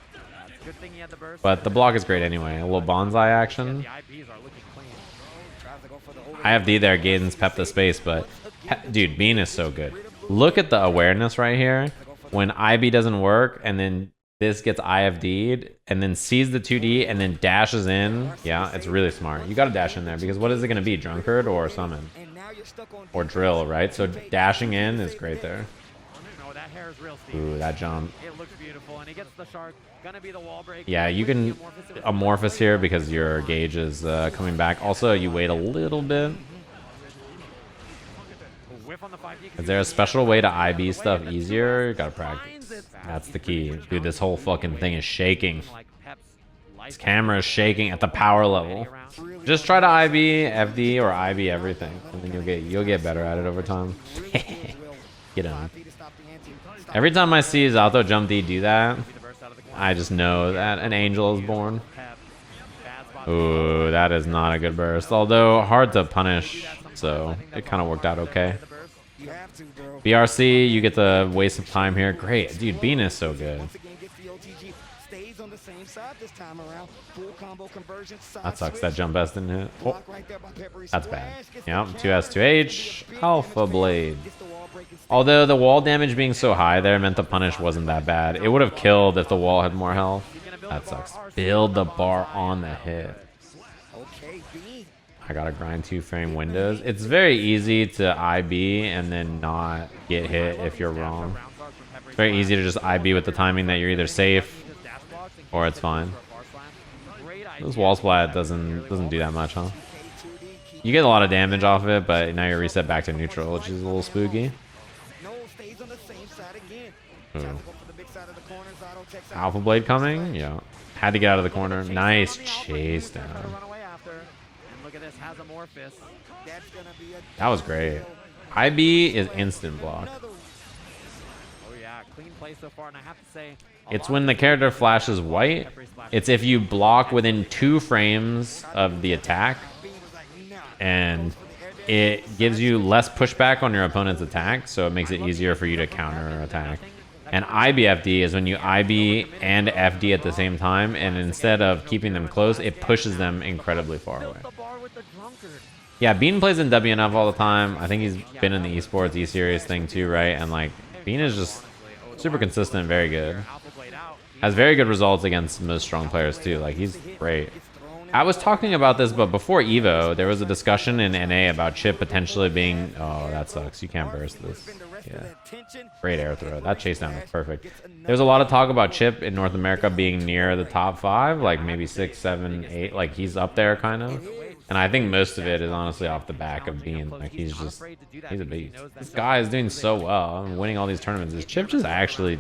But the block is great anyway. A little bonsai action. I have D there, Gaden's Pep the space, but dude, Bean is so good. Look at the awareness right here. When IB doesn't work, and then this gets IFD'd, and then sees the 2D, and then dashes in. Yeah, it's really smart. You gotta dash in there, because what is it gonna be? Drunkard or Summon? Or Drill, right? So dashing in is great there. Ooh, that jump. It looks beautiful, and he gets the shark. Gonna be the wall break. Yeah, you can Amorphous here because your gauge is coming back. Also, you wait a little bit. Is there a special way to IB stuff easier? You gotta practice. That's the key. Dude, this whole fucking thing is shaking. This camera is shaking at the power level. Just try to IB, FD, or IB everything, and then you'll get better at it over time. Get on. Every time I see Zato Jump D do that, I just know that an angel is born. Ooh, that is not a good burst. Although hard to punish, so it kind of worked out okay. BRC, you get the waste of time here. Great. Dude, Bean is so good. same side this time around. Full combo conversion. That sucks. That jump S didn't hit. Oh, Block right there by Peppery that's Splash. bad. Gets Yep, the 2S2H. Alpha Blade. Gets the wall break instead. Although the wall damage being so high there meant the punish wasn't that bad. It would have killed if the wall had more health. That sucks. Build the bar on the hit. Okay, B. I gotta grind 2-frame windows. It's very easy to IB and then not get hit if you're wrong. It's very easy to just IB with the timing that you're either safe or it's fine. This wall splat doesn't do that much, huh? You get a lot of damage off of it, but now you're reset back to neutral, which is a little spooky. No, stays on the same side again. Ooh. Tries to go for the big side of the corners. Auto checks out. Alpha Blade coming? Yeah. Had to get out of the corner. Nice chase down. Look at this, has Amorphous. That's gonna be a That was great. IB is instant block. another Oh yeah, clean play so far, and I have to say, It's when the character flashes white. It's if you block within 2 frames of the attack, and it gives you less pushback on your opponent's attack, so it makes it easier for you to counter attack. And IBFD is when you IB and FD at the same time, and instead of keeping them close, it pushes them incredibly far away. the bar with the drunkard. Yeah, Bean plays in WNF all the time. I think he's been in the esports E-Series thing too, right? And like, Bean is just super consistent, very good. Alpha Blade out. Has very good results against most strong players too. Like, he's great. I was talking about this, but before EVO, there was a discussion in NA about Chipp potentially being... Oh, that sucks. You can't burst this. Yeah. Great air throw. That chase down was perfect. There's a lot of talk about Chipp in North America being near the top 5, like maybe 6, 7, 8. Like, he's up there, kind of. And I think most of it is honestly off the back of being like, he's a beast. This guy is doing so well and winning all these tournaments. Is Chipp just actually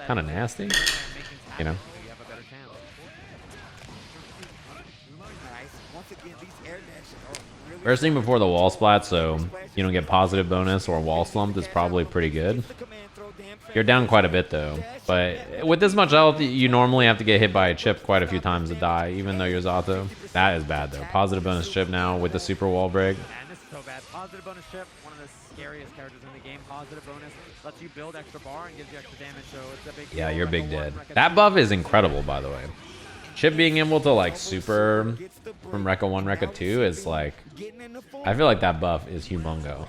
kind of nasty? You know? Bursting before the wall splat, so you don't get positive bonus or wall slumped, is probably pretty good. You're down quite a bit though, but with this much health, you normally have to get hit by a Chipp quite a few times to die, even though you're Zato. That is bad though. Positive bonus Chipp now with the super wall break. And this is so bad. Positive bonus Chipp, one of the scariest characters in the game. Positive bonus lets you build extra bar and gives you extra damage, so it's a big Yeah, deal. you're big Rekka dead. 1, Rekka That 2. buff is incredible, by the way. Chipp being able to like super from Rekka 1, Rekka 2 is like, I feel like that buff is humongo.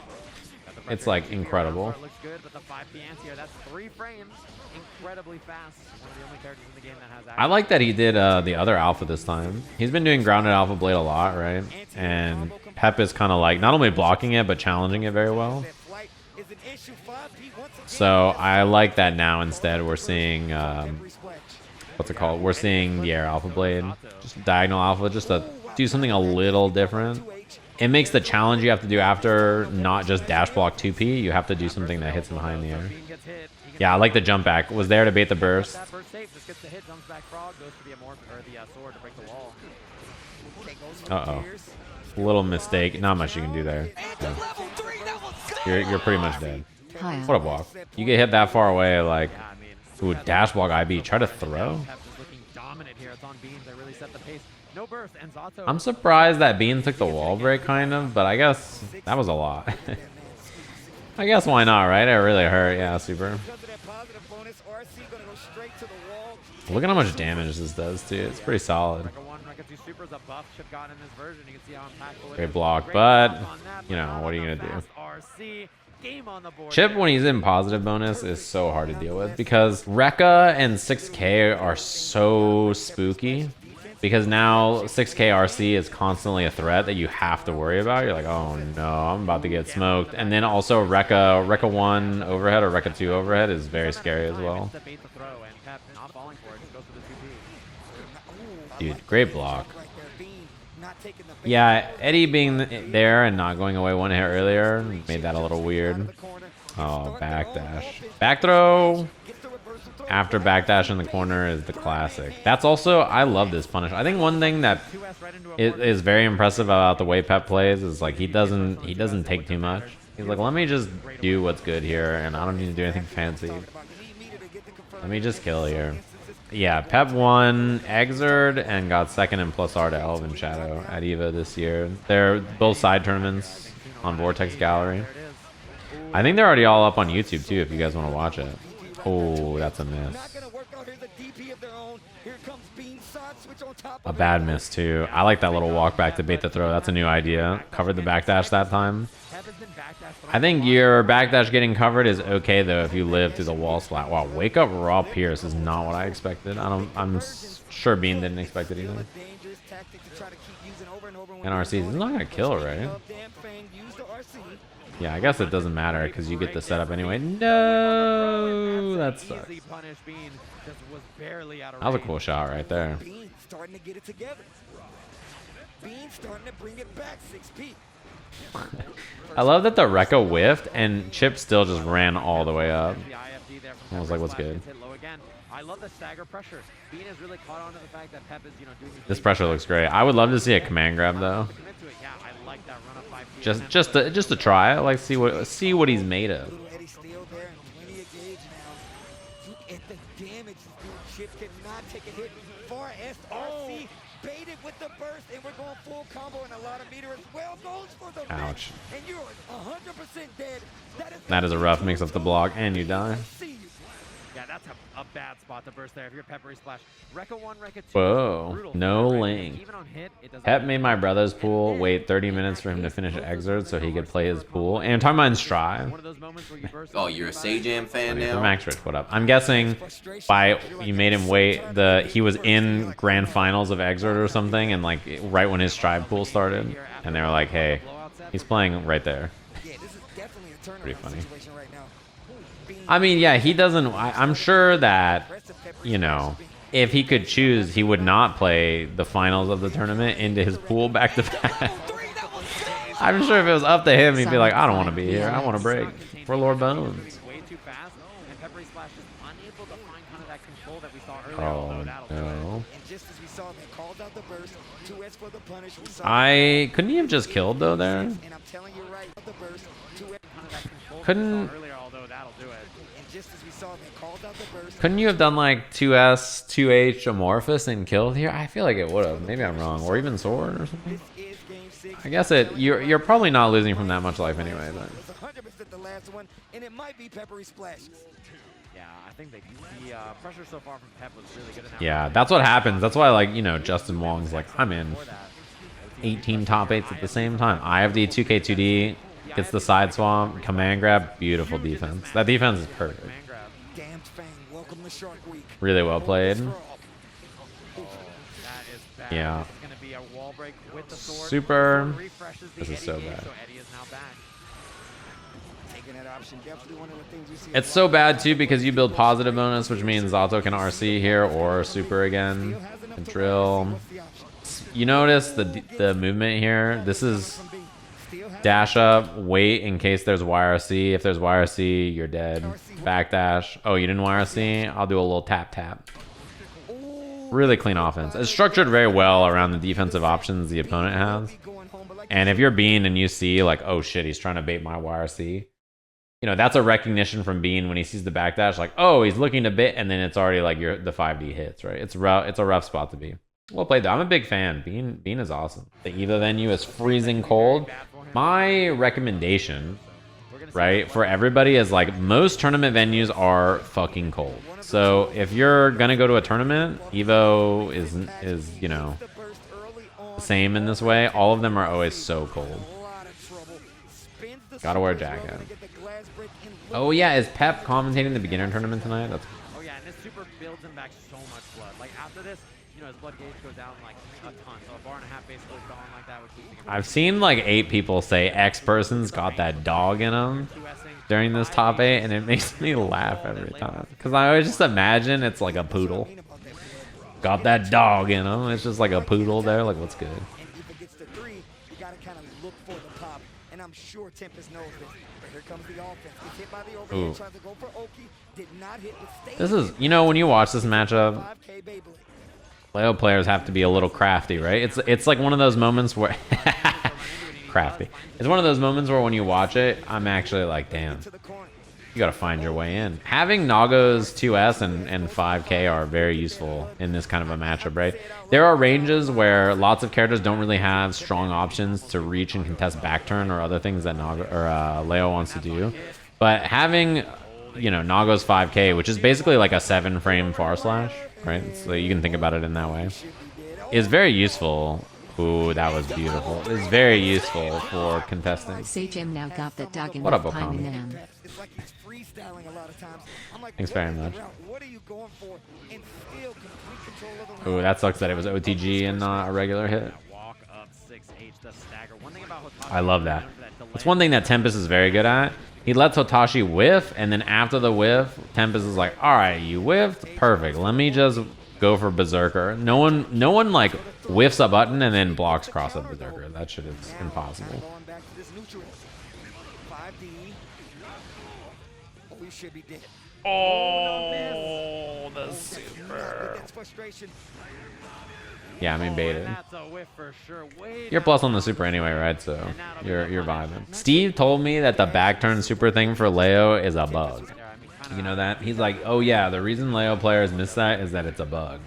It's like incredible. Looks good, but the 5P anti-air, that's 3 frames. Incredibly fast. One of the only characters in the game that has I like that he did the other alpha this time. He's been doing grounded alpha blade a lot, right? And Pep is kind of like not only blocking it, but challenging it very well. So I like that now instead we're seeing, what's it called? We're seeing the air alpha blade, just diagonal alpha, just to do something a little different. It makes the challenge you have to do after not just dash block 2P. You have to do something that hits him high in the air. Yeah, I like the jump back. Was there to bait the burst. That first save just gets the hit, jumps back frog, goes for the or the sword to break the wall. Uh-oh. Little mistake. Not much you can do there. Yeah. You're pretty much dead. Hiya. What a block. You get hit that far away, like, ooh, dash block IB. Try to throw. Pep is looking dominant here. It's on Beans. They really set the pace. No burst, and Zato. I'm surprised that Bean took the wall break, kind of, but I guess that was a lot. I guess why not, right? It really hurt. Yeah, super. Look at how much damage this does, too. It's pretty solid. Rekka 1, Rekka 2 super is a buff Chipp got in this version. You can see how impactful it Great is. block, Great but, block on that, you know, what are you going to do? fast RC. Game on the board. Chipp, when he's in positive bonus, is so hard to deal with because Rekka and 6K are so spooky. Because now 6K RC is constantly a threat that you have to worry about. You're like, oh no, I'm about to get smoked. And then also Rekka 1 overhead or Rekka 2 overhead is very scary as well. Dude, great block. Yeah, Eddie being there and not going away one hit earlier made that a little weird. Oh, backdash. Back throw after backdash in the corner is the classic. That's also, I love this punish. I think one thing that is very impressive about the way Pep plays is like he doesn't take too much. He's like, let me just do what's good here and I don't need to do anything fancy. Let me just kill here. Yeah, Pep won Exerd and got second in plus R to Elven Shadow at EVO this year. They're both side tournaments on Vortex Gallery. I think they're already all up on YouTube too if you guys want to watch it. Oh, that's a miss. Not gonna work out. Here's a DP of their own. Here comes switch on top A of bad it. miss too. I like that little walk back to bait the throw. That's a new idea. Covered the backdash that time. Pep has been backdashed for I think your backdash getting covered is okay though if you live through the wall splat. Wow, wake up raw Pierce is not what I expected. Sure Bean didn't expect it either. A dangerous tactic to try to keep using over and over when And RC, he's not gonna kill, right? Damn Fang used the RC. Yeah, I guess it doesn't matter because you get the setup anyway. No, that sucks. easy punish. Bean just was barely out of That was a range. cool shot right there. Bean starting to get it together. Bean starting to bring it back 6P. I love that the Rekka whiffed and Chipp still just ran all the way up. The IFD there from I was like, what's PepperySplash good? gets hit low again. I love the stagger pressure. Bean has really caught on to the fact that Pep is, doing these This big pressure looks great. I would love to see a command grab though. commit to it. Yeah, I like that run of 5P. Just to try it, like see what he's made of. Little Eddie Steele there and plenty of gauge now. Look at the damage this dude. Chipp cannot take a hit. Far SRC baited with the burst, and we're going full combo and a lot of meter as well. Goes for the Ouch. and you're 100% dead. That is a rough mix up the block and you die. Yeah, that's a bad spot to burst there. If you're PepperySplash, Rekka 1, Rekka 2. Whoa, brutal no right? link. Even on hit, it doesn't Pep matter. made my brother's pool wait 30 minutes for him to finish excerpt so he could play his pool. And I'm talking about in Strive. One of those moments where you burst Oh, you're a Sajam fan For now? Max Rich, what up? I'm guessing by you made him wait he was in grand finals of excerpt or something, and like right when his Strive pool started, and they were like, hey, he's playing right there. Yeah, this is definitely a turnaround Pretty funny. situation right now. I mean, yeah, he doesn't. I'm sure that, if he could choose, he would not play the finals of the tournament into his pool back to back. I'm sure if it was up to him, he'd be like, I don't want to be here. I want to break for Lord Bones. way too fast, and PepperySplash is unable to find kind of that control that we saw earlier. Oh, although that'll do it. no. And just as we saw, they called out the burst. 2S for the punish. We saw Couldn't he have just killed, though, there? and I'm telling you right, the burst. 2S. Kind of that control Couldn't- that we saw earlier, although that'll do it. And just as we saw, they called out the burst. Couldn't you have done like 2S, 2H Amorphous and killed here? I feel like it would have. Maybe I'm wrong. Or even Sword or something. This is game 6. I guess you're probably not losing from that much life anyway, but. It was 100% the last one, and it might be PepperySplash. Yeah, I think the pressure so far from Pep was really good. In that Yeah, round. that's what happens. That's why, like, Justin Wong's like, I'm in Before that, 18 top 8s at the same time. IFD, 2K2D, gets the side swamp, command grab, beautiful defense. That defense is perfect. man grab. Damned Fang, welcome to Shark Week. Really well played. That is bad. Yeah. This is going to be a wall break with the sword. Super. Sword refreshes the This is Eddie so gauge, bad. So Eddie is now back. Taking that option, definitely one of the things we see. It's so bad, too, because you build positive bonus, which means Zato can RC here or super again. And drill. You notice the movement here? This is dash up, wait in case there's YRC. If there's YRC, you're dead. Backdash. Oh, you didn't YRC? I'll do a little tap tap. Really clean offense. It's structured very well around the defensive options the opponent has. And if you're Bean and you see like, oh shit, he's trying to bait my YRC, that's a recognition from Bean when he sees the backdash, like, oh, he's looking to bait, and then it's already like the 5D hits, right? It's rough. It's a rough spot to be. Well played though. I'm a big fan. Bean is awesome. The EVO venue is freezing cold. My recommendation, right, for everybody is like most tournament venues are fucking cold. So if you're gonna go to a tournament, EVO is the same in this way. All of them are always so cold. Gotta wear a jacket. Oh yeah, is Pep commentating the beginner tournament tonight? That's Oh yeah, and this super builds him back so much blood. Like after this, his blood gauge goes down like a ton. So a bar and a half basically gone like that, which is I've seen like 8 people say X person's got that dog in them during this top 8, and it makes me laugh every time. Because I always just imagine it's like a poodle. Got that dog in him. It's just like a poodle there. Like, what's good? And if it gets to 3, you gotta kind of look for the pop. And I'm sure Tempest knows this. But here comes the offense. Gets hit by the overhead, Ooh. tries to go for Oki. Did not hit, but stayed This is, in. when you watch this matchup, 5K Beyblade. Leo players have to be a little crafty, right? It's like one of those moments where crafty. It's one of those moments where when you watch it, I'm actually like, damn, To the corner. you gotta find your way in. Having Nago's 2S and 5K are very useful in this kind of a matchup, right? There are ranges where lots of characters don't really have strong options to reach and contest back turn or other things that Leo wants to do. But having, Nago's 5K, which is basically like a 7-frame far slash, right? So you can think about it in that way. is very useful. Ooh, that was beautiful. It's very useful for contesting. Sajam now got that dog in What up, the pine Okami? in him. It's like he's freestyling a lot of times. I'm like, Thanks what very is the much. route? What are you going for? And still complete control of the Ooh, that sucks that it was OTG and not a regular hit. Walk up 6H, the stagger. One thing about Hotashi, I love that. It's one thing that Tempest is very good at. He lets Hotashi whiff, and then after the whiff, Tempest is like, all right, you whiffed? Perfect. Let me just go for Berserker. No one like whiffs a button and then blocks cross up Berserker. That shit is impossible. Going back to this neutral. 5D. We should be dead. Oh, the super. That's frustration. Yeah, I mean baited. That's a whiff for sure. Way You're plus on the super anyway, right? So you're vibing. Steve told me that the back turn super thing for Leo is a bug. You know that? He's like, oh yeah, the reason Leo players miss that is that it's a bug.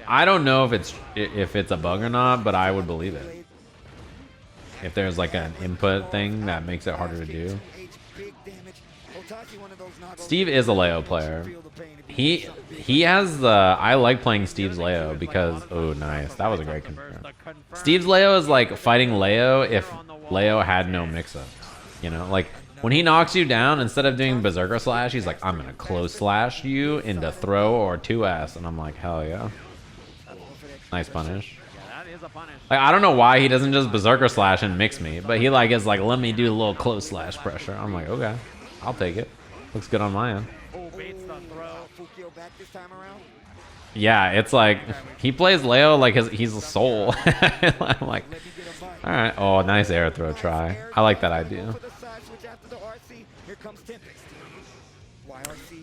I don't know if it's a bug or not, but I would believe it. If there's like an input thing that makes it harder to do. Steve is a Leo player. He has the... I like playing Steve's Leo because... Oh, nice. That was a great confirm. Steve's Leo is like fighting Leo if Leo had no mix-ups. You know? Like, when he knocks you down, instead of doing Berserker Slash, he's like, I'm going to close slash you into throw or 2S. And I'm like, hell yeah. Nice punish. Like, I don't know why he doesn't just Berserker Slash and mix me. But he like is like, let me do a little close slash pressure. I'm like, okay. I'll take it. Looks good on my end. Yeah, it's like he plays Leo like he's a soul. I'm like, all right. Oh, nice air throw try. I like that idea.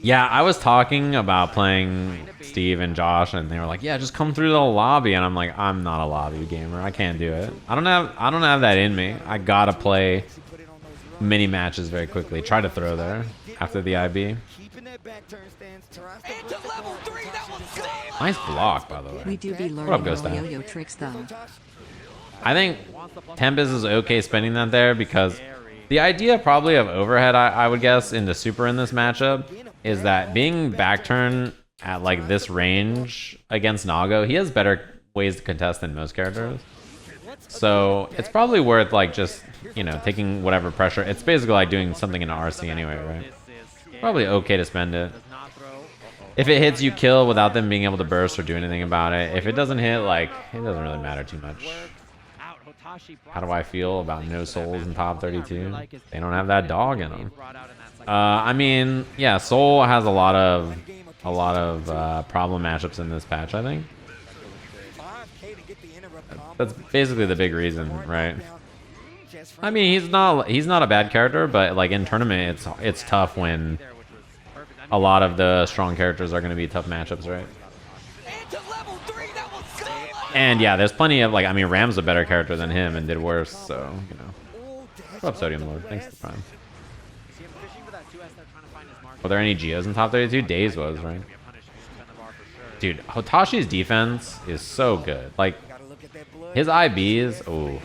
Yeah, I was talking about playing Steve and Josh, and they were like, "Yeah, just come through the lobby." And I'm like, "I'm not a lobby gamer. I can't do it. I don't have that in me. I gotta play mini matches very quickly. Try to throw there after the IB." Nice block, by the way. We do be What up, learning Ghost all Dad? yo-yo tricks though. I think Tempest is okay spending that there because the idea probably of overhead, I would guess, into super in this matchup is that being back turn at like this range against Nago, he has better ways to contest than most characters. So it's probably worth like just, you know, taking whatever pressure. It's basically like doing something in RC anyway, right? Probably okay to spend it. If it hits, you kill without them being able to burst or do anything about it. If it doesn't hit, like, it doesn't really matter too much. How do I feel about no souls in top 32? They don't have that dog in them. I mean, yeah, Soul has a lot of problem matchups in this patch, I think. That's basically the big reason, right? I mean, he's not a bad character, but like in tournament, it's tough when a lot of the strong characters are going to be tough matchups, right? And yeah, there's plenty of like, I mean, Ram's a better character than him and did worse, so you know. What's up, Sodium Lord? Thanks to Prime. Were there any Geos in top 32? Days was, right? Dude, Hotashi's defense is so good. Like, his IBs, oh,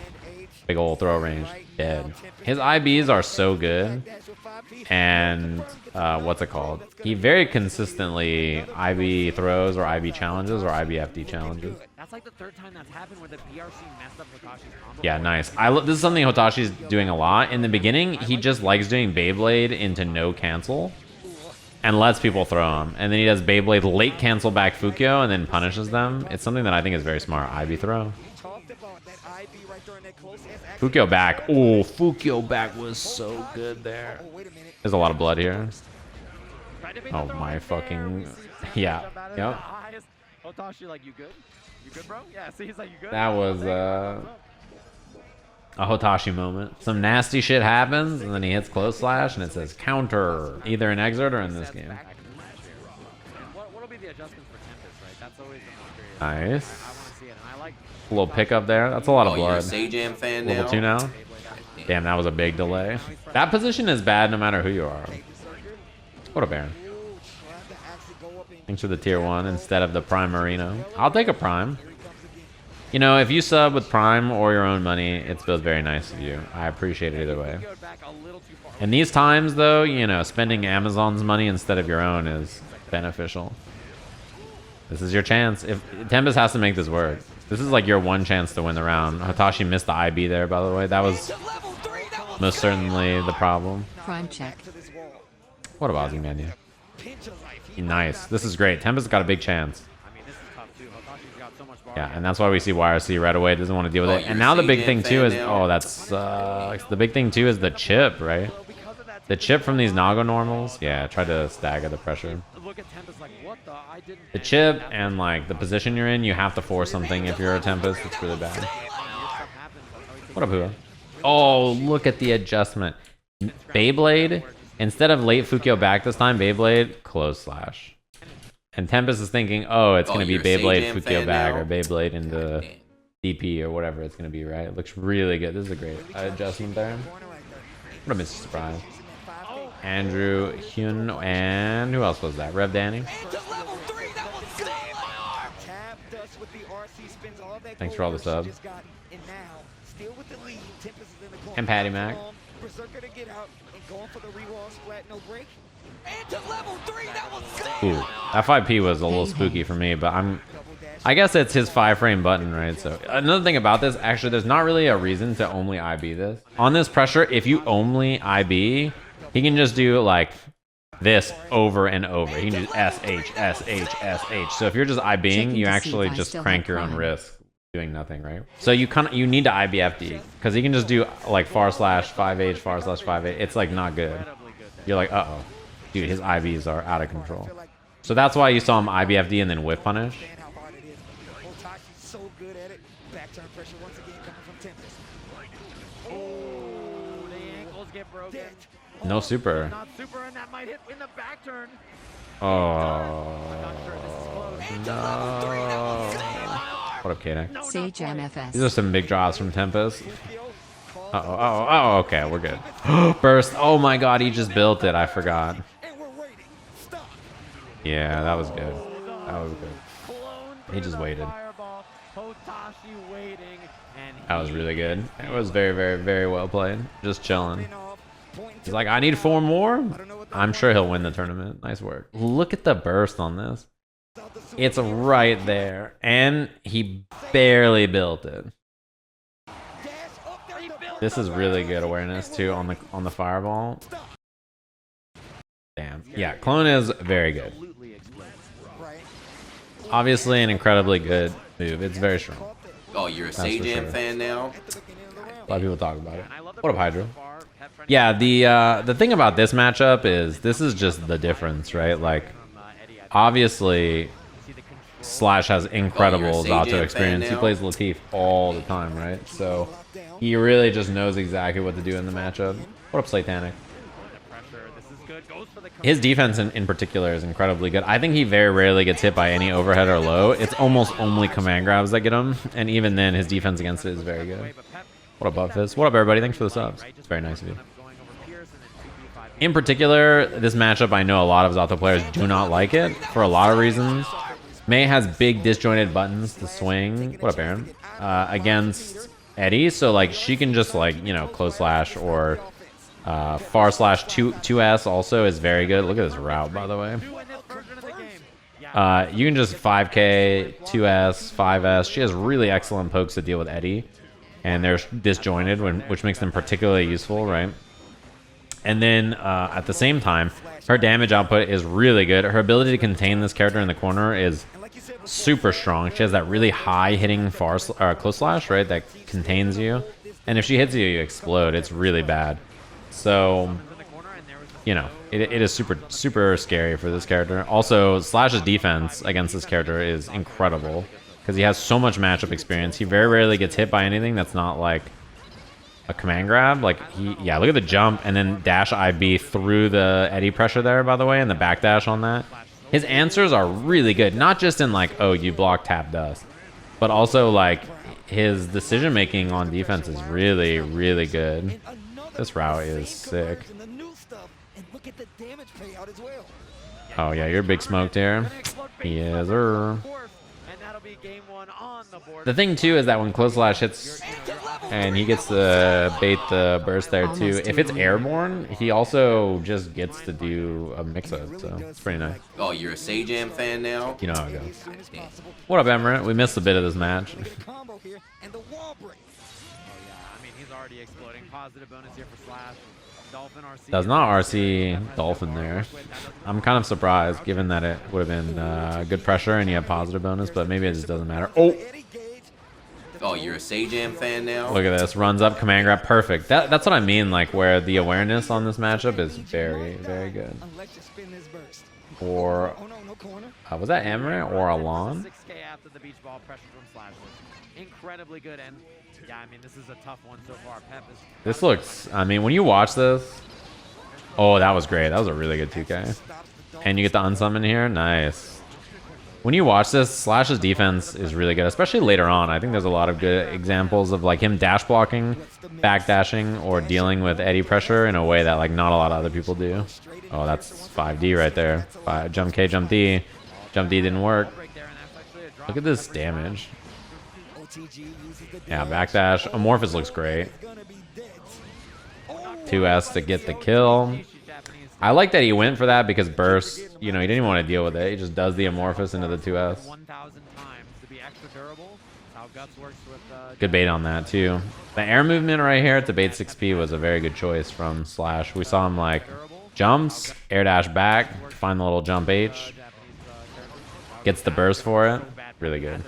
big old throw range, dead. His IBs are so good. And what's it called? He very consistently IB throws or IB challenges or IBFD challenges. That's like the third time that's happened where the PRC messed up Hotashi's combo. Yeah, nice. This is something Hotashi's doing a lot. In the beginning, he just likes doing Beyblade into no cancel and lets people throw him. And then he does Beyblade late cancel back Fukyo and then punishes them. It's something that I think is very smart. IB throw. Fukyo back. Oh, Fukyo back was so good there. There's a lot of blood here. Oh my fucking... Yeah. Yep. Hotashi, like, you good? You good, bro? Yeah, see, he's like, you good? That was a Hotashi moment. Some nasty shit happens, and then he hits close slash, and it says counter, either in Exert or in this game. What'll be the adjustments for Tempest, right? That's always the most curious. Nice. I want to see it, and I like... A little pickup there. That's a lot of You're a blood. Sajam fan Level 2 now. Damn, that was a big delay. That position is bad no matter who you are. What a Baron. Thanks for the tier 1 instead of the Prime Marino. I'll take a Prime. You know, if you sub with Prime or your own money, it's both very nice of you. I appreciate it either way. In these times, though, you know, spending Amazon's money instead of your own is beneficial. This is your chance. If Tempest has to make this work. This is like your one chance to win the round. Hotashi missed the IB there, by the way. That was most certainly the problem. Prime check. What about Ozzy Nice. This is great. Tempest got a big chance. Yeah, and that's why we see YRC right away. Doesn't want to deal with it. And now the big thing too is, oh, that's the big thing too is the chip, right? The chip from these Nago normals. Yeah, try to stagger the pressure. The chip and like the position you're in, you have to force something if you're a Tempest. It's really bad. What up, Hua? Oh, look at the adjustment. Beyblade, instead of late Fukio back this time, Beyblade, close slash. And Tempest is thinking, oh, it's going to be Beyblade Fukio back or Beyblade into DP or whatever it's going to be, right? It looks really good. This is a great adjustment there. What a Mr. Surprise. Andrew Hyun, and who else was that? Rev Danny. Thanks for all the subs. And Patty Mac. Ooh, that 5P was a little spooky for me, but I guess it's his 5-frame button, right? So another thing about this, actually, there's not really a reason to only IB this. On this pressure, if you only IB, he can just do like this over and over. He can do SH, SH, SH. So if you're just IBing, you actually just crank your own risk doing nothing, right? So you need to IB FD because he can just do like /5H, /5H. It's like not good. You're like, uh-oh. Dude, his IBs are out of control. So that's why you saw him IB FD and then whip punish. No super. Oh no. What up, K-Neck? Sajam FS. These are some big draws from Tempest. Oh, okay, we're good. Burst. Oh my god, he just built it. I forgot. Yeah, that was good. That was good. He just waited. That was really good. It was very, very, very well played. Just chilling. He's like, I need 4 more. I'm sure he'll win the tournament. Nice work. Look at the burst on this. It's right there. And he barely built it. This is really good awareness too on the fireball. Damn. Yeah, clone is very good. Obviously an incredibly good move. It's very strong. Oh, you're a Sajam fan now? A lot of people talk about it. What up, Hydra? Yeah, the thing about this matchup is this is just the difference, right? Like, obviously, Slash has incredible Zato experience. He plays Latif all the time, right? So he really just knows exactly what to do in the matchup. What up, Satanic? His defense in particular is incredibly good. I think he very rarely gets hit by any overhead or low. It's almost only command grabs that get him, and even then, his defense against it is very good. What up, Buffist? What up, everybody? Thanks for the subs. It's very nice of you. In particular, this matchup, I know a lot of Zato players do not like it for a lot of reasons. Mei has big disjointed buttons to swing. What up, Aaron? Against Eddie, so like she can just like, you know, close slash or far slash 2S also is very good. Look at this route, by the way. You can just 5K, 2S, 5S. She has really excellent pokes to deal with Eddie, and they're disjointed, which makes them particularly useful, right? And then at the same time, her damage output is really good. Her ability to contain this character in the corner is super strong. She has that really high hitting close slash, right? That contains you. And if she hits you, you explode. It's really bad. So, you know, it is super, super scary for this character. Also, Slash's defense against this character is incredible because he has so much matchup experience. He very rarely gets hit by anything that's not like a command grab. Like, yeah, look at the jump and then dash IB through the Eddie pressure there, by the way, and the backdash on that. His answers are really good, not just in like, oh, you block, tap, dust, but also like his decision making on defense is really, really good. This route is sick. Oh yeah, you're big smoked here. Yes, sir. The thing too is that when close slash hits And he gets to bait the burst there too. If it's airborne, he also just gets to do a mix-up, so it's pretty nice. Oh, you're a Sajam fan now? You know how it goes. What up, Emirate? We missed a bit of this match. Combo here and the wall break. I mean, he's already exploding. Positive bonus here for Slash. Dolphin RC. Does not RC Dolphin there. I'm kind of surprised, given that it would have been good pressure and you have positive bonus, but maybe it just doesn't matter. Oh! Oh, you're a Sajam fan now? Look at this. Runs up, command grab. Perfect. That's what I mean, like, where the awareness on this matchup is very, very good. Or... was that Emirate or Alon? 6K after the beach ball pressure from Slash. Incredibly good, and yeah, I mean, this is a tough one so far. Pep is... This looks... I mean, when you watch this... Oh, that was great. That was a really good 2K. And you get the unsummon here. Nice. When you watch this, Slash's defense is really good, especially later on. I think there's a lot of good examples of like him dash blocking, backdashing, or dealing with eddy pressure in a way that like not a lot of other people do. Oh, that's 5D right there. Jump K, jump D. Jump D didn't work. Look at this damage. Yeah, backdash. Amorphous looks great. 2S to get the kill. I like that he went for that because burst, you know, he didn't even want to deal with it. He just does the Amorphous into the 2S. Good bait on that too. The air movement right here to bait 6P was a very good choice from Slash. We saw him like jumps, air dash back, find the little jump H. Gets the burst for it. Really good.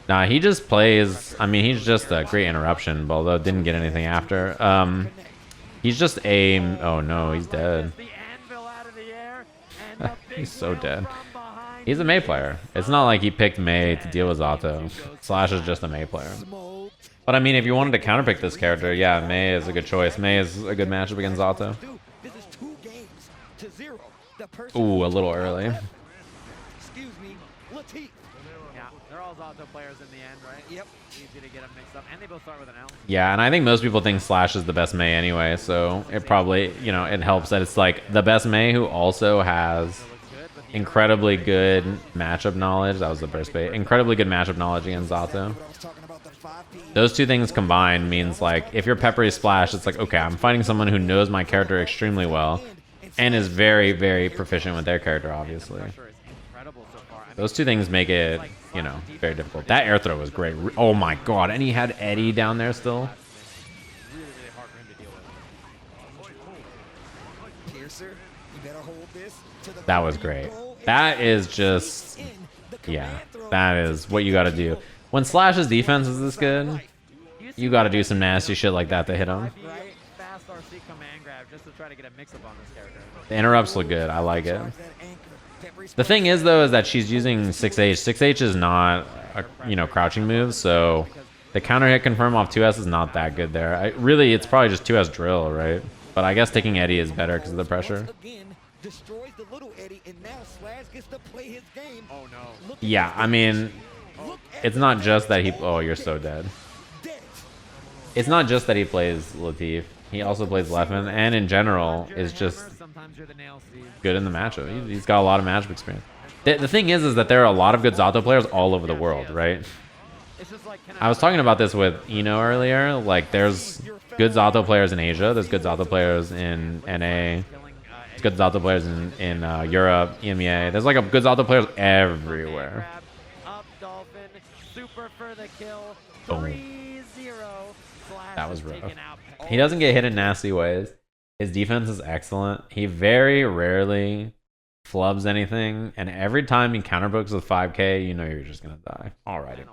Nah, he just plays, I mean, he's just a great interruption, although didn't get anything after. He's just a... Oh no, he's dead. He's so dead. He's a Mei player. It's not like he picked Mei to deal with Zato. Slash is just a Mei player. But I mean, if you wanted to counterpick this character, yeah, Mei is a good choice. Mei is a good matchup against Zato. Ooh, a little early. They're all Zato players in the end, right? Yep. Easy to get them mixed up, and they both start with an L. Yeah, and I think most people think Slash is the best Mei anyway, so it probably, you know, it helps that it's like the best Mei who also has incredibly good matchup knowledge. That was the burst bait. Incredibly good matchup knowledge against Zato. Those two things combined means like if you're PepperySplash, it's like, okay, I'm fighting someone who knows my character extremely well and is very, very proficient with their character, obviously. Those two things make it, you know, very difficult. That air throw was great. Oh my god, and he had Eddie down there still. That was great. That is just, yeah, that is what you got to do. When Slash's defense is this good, you got to do some nasty shit like that to hit him. The interrupts look good. I like it. The thing is, though, is that she's using 6H. 6H is not a, you know, crouching move, so the counter hit confirm off 2S is not that good there. Really, it's probably just 2S drill, right? But I guess taking Eddie is better because of the pressure. Yeah, I mean, it's not just that he... Oh, you're so dead. It's not just that he plays Latif. He also plays Leffen, and in general is just good in the matchup. He's got a lot of matchup experience. The thing is that there are a lot of good Zato players all over the world, right? I was talking about this with Eno earlier. Like, there's good Zato players in Asia. There's good Zato players in NA. There's good Zato players in Europe, EMEA. There's like a good Zato players everywhere. Boom. That was rough. He doesn't get hit in nasty ways. His defense is excellent. He very rarely flubs anything, and every time he counterbooks with 5K, you know you're just gonna die. Alrighty.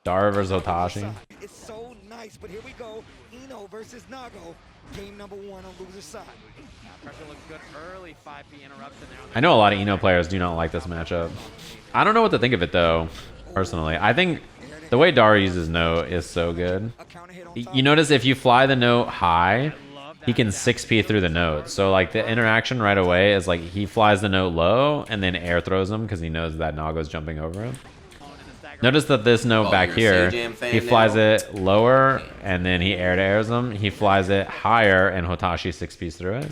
Daru versus Hotashi. It's so nice, but here we go. Eno versus Nago. Game number 1 on loser side. Pressure looks good early. 5P interruption there. I know a lot of Eno players do not like this matchup. I don't know what to think of it though, personally. I think the way Daru uses note is so good. You notice if you fly the note high, he can 6P through the note. So like the interaction right away is like he flies the note low and then air throws him because he knows that Nago's jumping over him. Notice that this note back here, he flies it lower and then he air to airs him. He flies it higher and Hotashi 6Ps through it.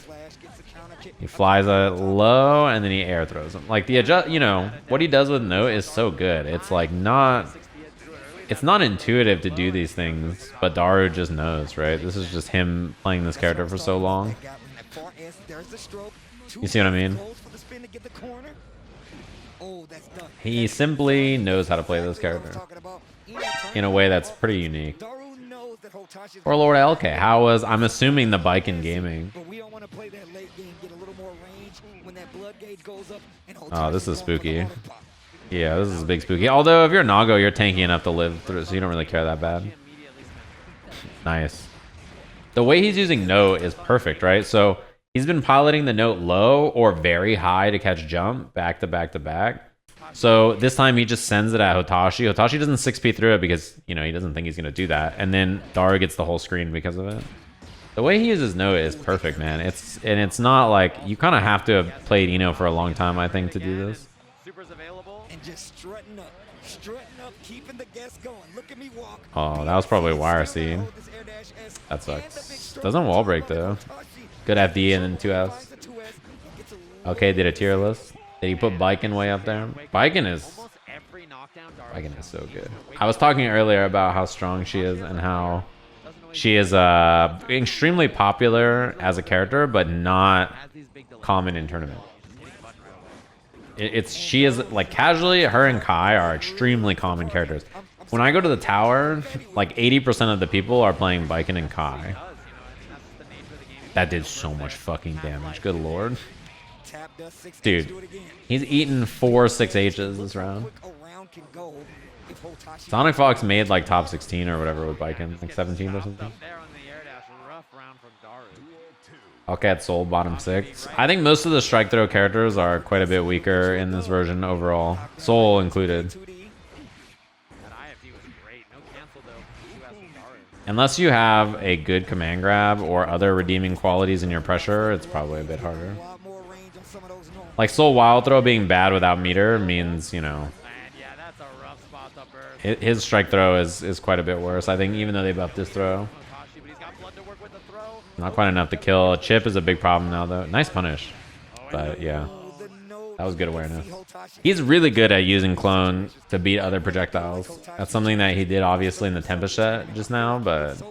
He flies it low and then he air throws him. Like the adjust, you know, what he does with note is so good. It's like not it's not intuitive to do these things, but Daru just knows, right? This is just him playing this character for so long. You see what I mean? He simply knows how to play this character in a way that's pretty unique. Or Lord LK, how was, I'm assuming the bike in gaming. Oh, this is spooky. Yeah, this is big spooky. Although if you're Nago, you're tanky enough to live through, so you don't really care that bad. Nice. The way he's using note is perfect, right? So he's been piloting the note low or very high to catch jump, back to back to back. So this time he just sends it at Hotashi. Hotashi doesn't 6P through it because, you know, he doesn't think he's going to do that. And then Daru gets the whole screen because of it. The way he uses note is perfect, man. It's not like, you kind of have to have played Eno for a long time, I think, to do this. Oh, that was probably YRC. That sucks. Doesn't wall break though. Good FD and then 2S. Okay, did a tier list. Did he put Biken way up there? Biken is so good. I was talking earlier about how strong she is and how she is extremely popular as a character, but not common in tournament. She is like casually, her and Kai are extremely common characters. When I go to the tower, like 80% of the people are playing Biken and Kai. That did so much fucking damage. Good lord. Dude, he's eaten 4 6Hs this round. Sonic Fox made like top 16 or whatever with Biken, like 17 or something. Hellcat Soul bottom 6. I think most of the strike throw characters are quite a bit weaker in this version overall, Soul included. Unless you have a good command grab or other redeeming qualities in your pressure, it's probably a bit harder. Like Soul Wild Throw being bad without meter means, you know, his strike throw is quite a bit worse, I think, even though they buffed his throw. Not quite enough to kill. Chipp is a big problem now, though. Nice punish. But, yeah. That was good awareness. He's really good at using clone to beat other projectiles. That's something that he did, obviously, in the Tempest set just now, but...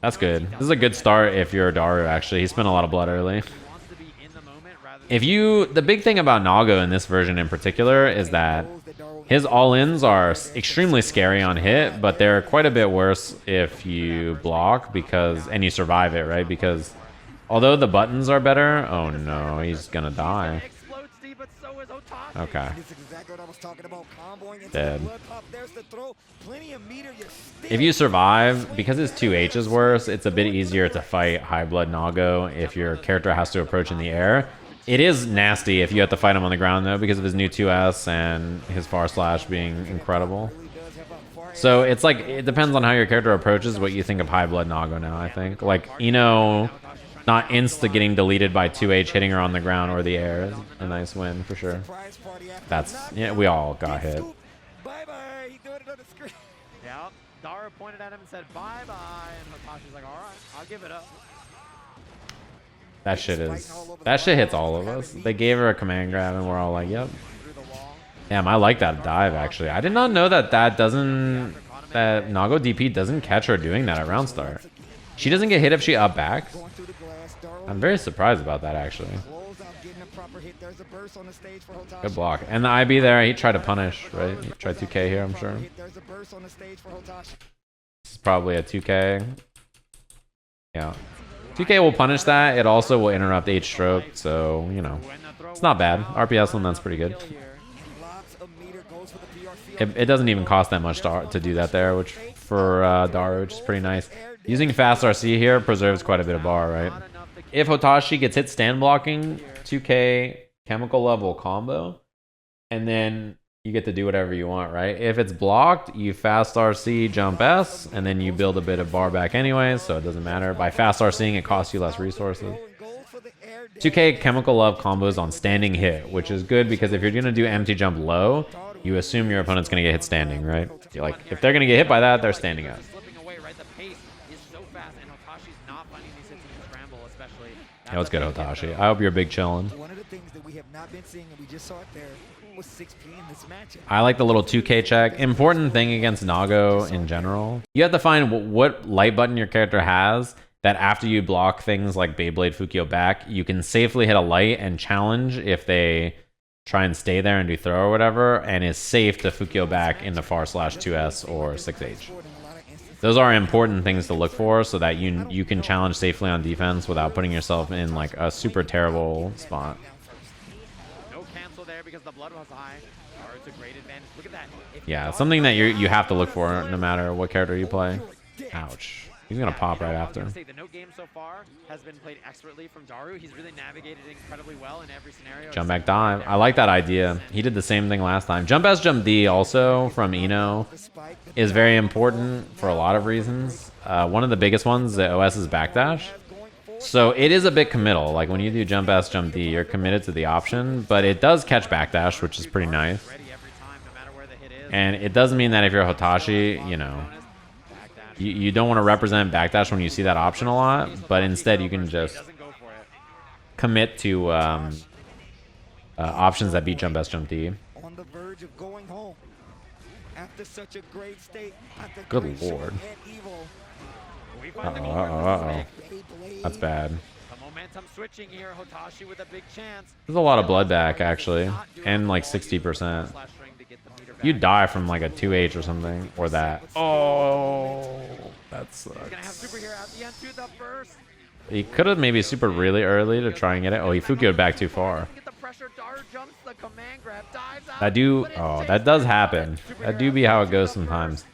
That's good. This is a good start if you're Daru, actually. He spent a lot of blood early. The big thing about Nago in this version in particular is that his all-ins are extremely scary on hit, but they're quite a bit worse if you block and you survive it, right? Because although the buttons are better, oh no, he's gonna die. Okay. Dead. If you survive, because his 2H is worse, it's a bit easier to fight high blood Nago if your character has to approach in the air. It is nasty if you have to fight him on the ground, though, because of his new 2S and his far slash being incredible. So it's like, it depends on how your character approaches what you think of high blood Nago now, I think. Like, Eno, not insta getting deleted by 2H hitting her on the ground or the air is a nice win for sure. Yeah, we all got hit. Yeah, Daru pointed at him and said bye-bye, and Hotashi's like, alright, I'll give it up. That shit hits all of us. They gave her a command grab and we're all like, yep. Damn, I like that dive actually. I did not know that Nago DP doesn't catch her doing that at round start. She doesn't get hit if she up backs. I'm very surprised about that actually. Good block. And the IB there, he tried to punish, right? He tried 2K here, I'm sure. This is probably a 2K. Yeah. 2K will punish that. It also will interrupt H stroke, so, you know, it's not bad. RPS on that's pretty good. It doesn't even cost that much to do that there, which for Daru, which is pretty nice. Using fast RC here preserves quite a bit of bar, right? If Hotashi gets hit stand blocking, 2K chemical level combo, and then you get to do whatever you want, right? If it's blocked, you fast RC, jump S, and then you build a bit of bar back anyway, so it doesn't matter. By fast RCing, it costs you less resources. 2K chemical love combos on standing hit, which is good because if you're going to do empty jump low, you assume your opponent's going to get hit standing, right? You're like, if they're going to get hit by that, they're standing up. Yeah, what's good, Hotashi? I hope you're big chillin'. One of the things that we have not been seeing, and we just saw it there, Leffen was 6P in this matchup. I like the little 2K check. Important thing against Nago in general. You have to find what light button your character has that after you block things like Beyblade Fukyo back, you can safely hit a light and challenge if they try and stay there and do throw or whatever, and is safe to Fukyo back into /2S or 6H. Those are important things to look for so that you can challenge safely on defense without putting yourself in like a super terrible spot. No cancel there because the blood was high. It's a great advantage. Look at that. Yeah, it's something that you have to look for no matter what character you play. Ouch. He's gonna pop right after. I was gonna say, the note game so far has been played expertly from Daru. He's really navigated incredibly well in every scenario. Jump back dive. I like that idea. He did the same thing last time. Jump S, jump D also from Eno is very important for a lot of reasons. One of the biggest ones, the OS is backdash. So it is a bit committal. Like when you do jump S, jump D, you're committed to the option, but it does catch backdash, which is pretty nice. And it does mean that if you're Hotashi, you know, you don't want to represent backdash when you see that option a lot, but instead you can just commit to options that beat jump S, jump D. On the verge of going home after such a great state. Good lord. Uh-oh. That's bad. Momentum switching here. Hotashi with a big chance. There's a lot of blood back actually, and like 60%. You die from like a 2H or something, or that. Oh, that sucks. He could have maybe super really early to try and get it. Oh, he Fukio'd back too far. That that does happen. That do be how it goes sometimes.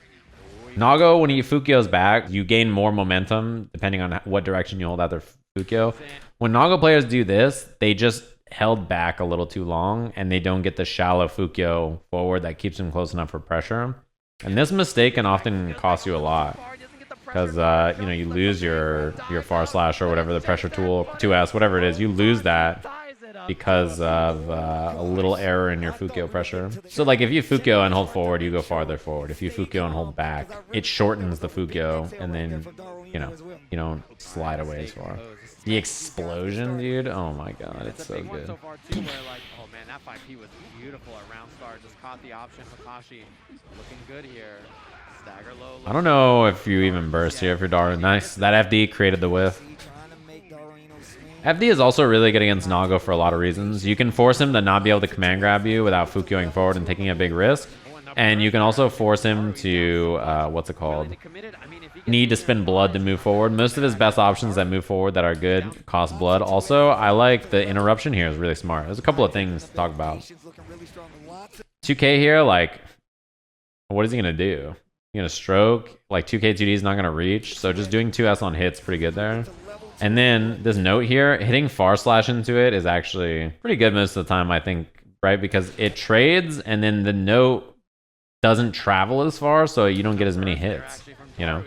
Nago, when he Fukio's back, you gain more momentum depending on what direction you hold out their Fukio. When Nago players do this, they just held back a little too long and they don't get the shallow Fukio forward that keeps them close enough for pressure. And this mistake can often cost you a lot because you know, you lose your far slash or whatever, the pressure tool, 2S, whatever it is, you lose that because of a little error in your Fukio pressure. So like if you Fukio and hold forward, you go farther forward. If you Fukio and hold back, it shortens the Fukio and then, you know, you don't slide away as far. The explosion, dude. Oh my god, it's so good. So far too, where like, oh man, that 5P was beautiful at round start. Just caught the option. Hotashi looking good here. Stagger low. I don't know if you even burst here for Daru. Nice. That FD created the whiff. FD is also really good against Nago for a lot of reasons. You can force him to not be able to command grab you without Fukioing forward and taking a big risk. And you can also force him to, what's it called? Need to spend blood to move forward. Most of his best options that move forward that are good cost blood. Also, I like the interruption here is really smart. There's a couple of things to talk about. 2K here, like, what is he going to do? He's going to stroke? Like, 2K 2D is not going to reach. So just doing 2S on hits pretty good there. And then this note here, hitting far slash into it is actually pretty good most of the time, I think, right? Because it trades and then the note doesn't travel as far, so you don't get as many hits, you know?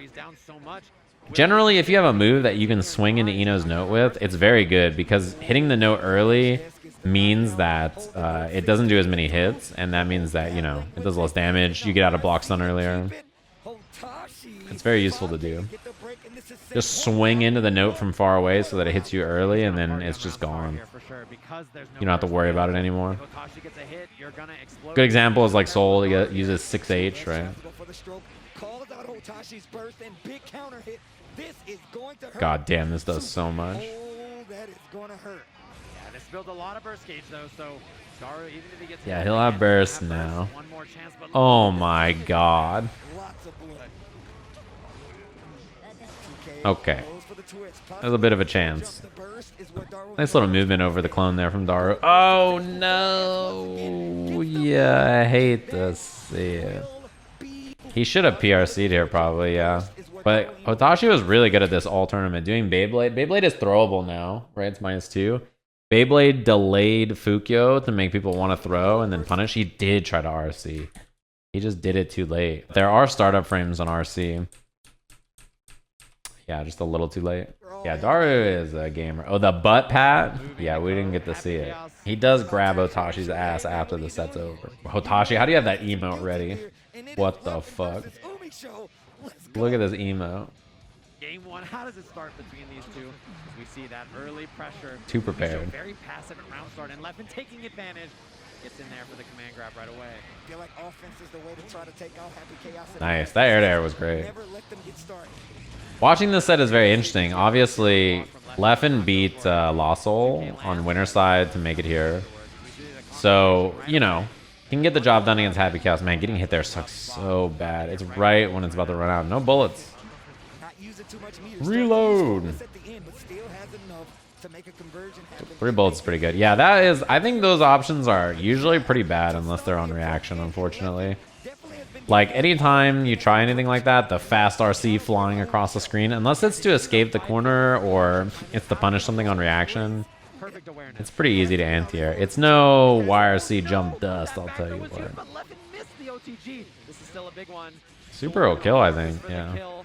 Generally, if you have a move that you can swing into Eno's note with, it's very good because hitting the note early means that it doesn't do as many hits, and that means that, you know, it does less damage. You get out of block stun earlier. It's very useful to do. Just swing into the note from far away so that it hits you early, and then it's just gone. You don't have to worry about it anymore. Good example is like Soul. He uses 6H, right? God damn, this does so much. Yeah, he'll have burst now. Oh my god. Okay. There's a bit of a chance. Nice little movement over the clone there from Daru. Oh no! Yeah, I hate to see it. He should have PRC'd here probably, yeah. But Hotashi was really good at this all tournament. Doing Beyblade. Beyblade is throwable now, right? It's -2. Beyblade delayed Fukio to make people want to throw and then punish. He did try to RC. He just did it too late. There are startup frames on RC. Yeah, just a little too late. Yeah, Daru is a gamer. Oh, the butt pat? Yeah, we didn't get to see it. He does grab Hotashi's ass after the set's over. Hotashi, how do you have that emote ready? What the fuck? Look at this emote. Game one, how does it start between these two? We see that early pressure. Too prepared. Very passive at round start, and Leffen taking advantage. gets in there for the command grab right away. I feel like offense is the way to try to take out Happy Chaos. Nice. That air to air was great. Never let them get started. Watching this set is very interesting. Obviously, Leffen beat Lossol on winner's side to make it here. So, you know, he can get the job done against Happy Chaos. Man, getting hit there sucks so bad. It's right when it's about to run out. No bullets. Reload. 3 bullets is pretty good. Yeah, that is... I think those options are usually pretty bad unless they're on reaction, unfortunately. Like, anytime you try anything like that, the fast RC flying across the screen, unless it's to escape the corner or it's to punish something on reaction, it's pretty easy to anti-air. It's no YRC jump dust, I'll tell you what. Super O kill, I think, yeah.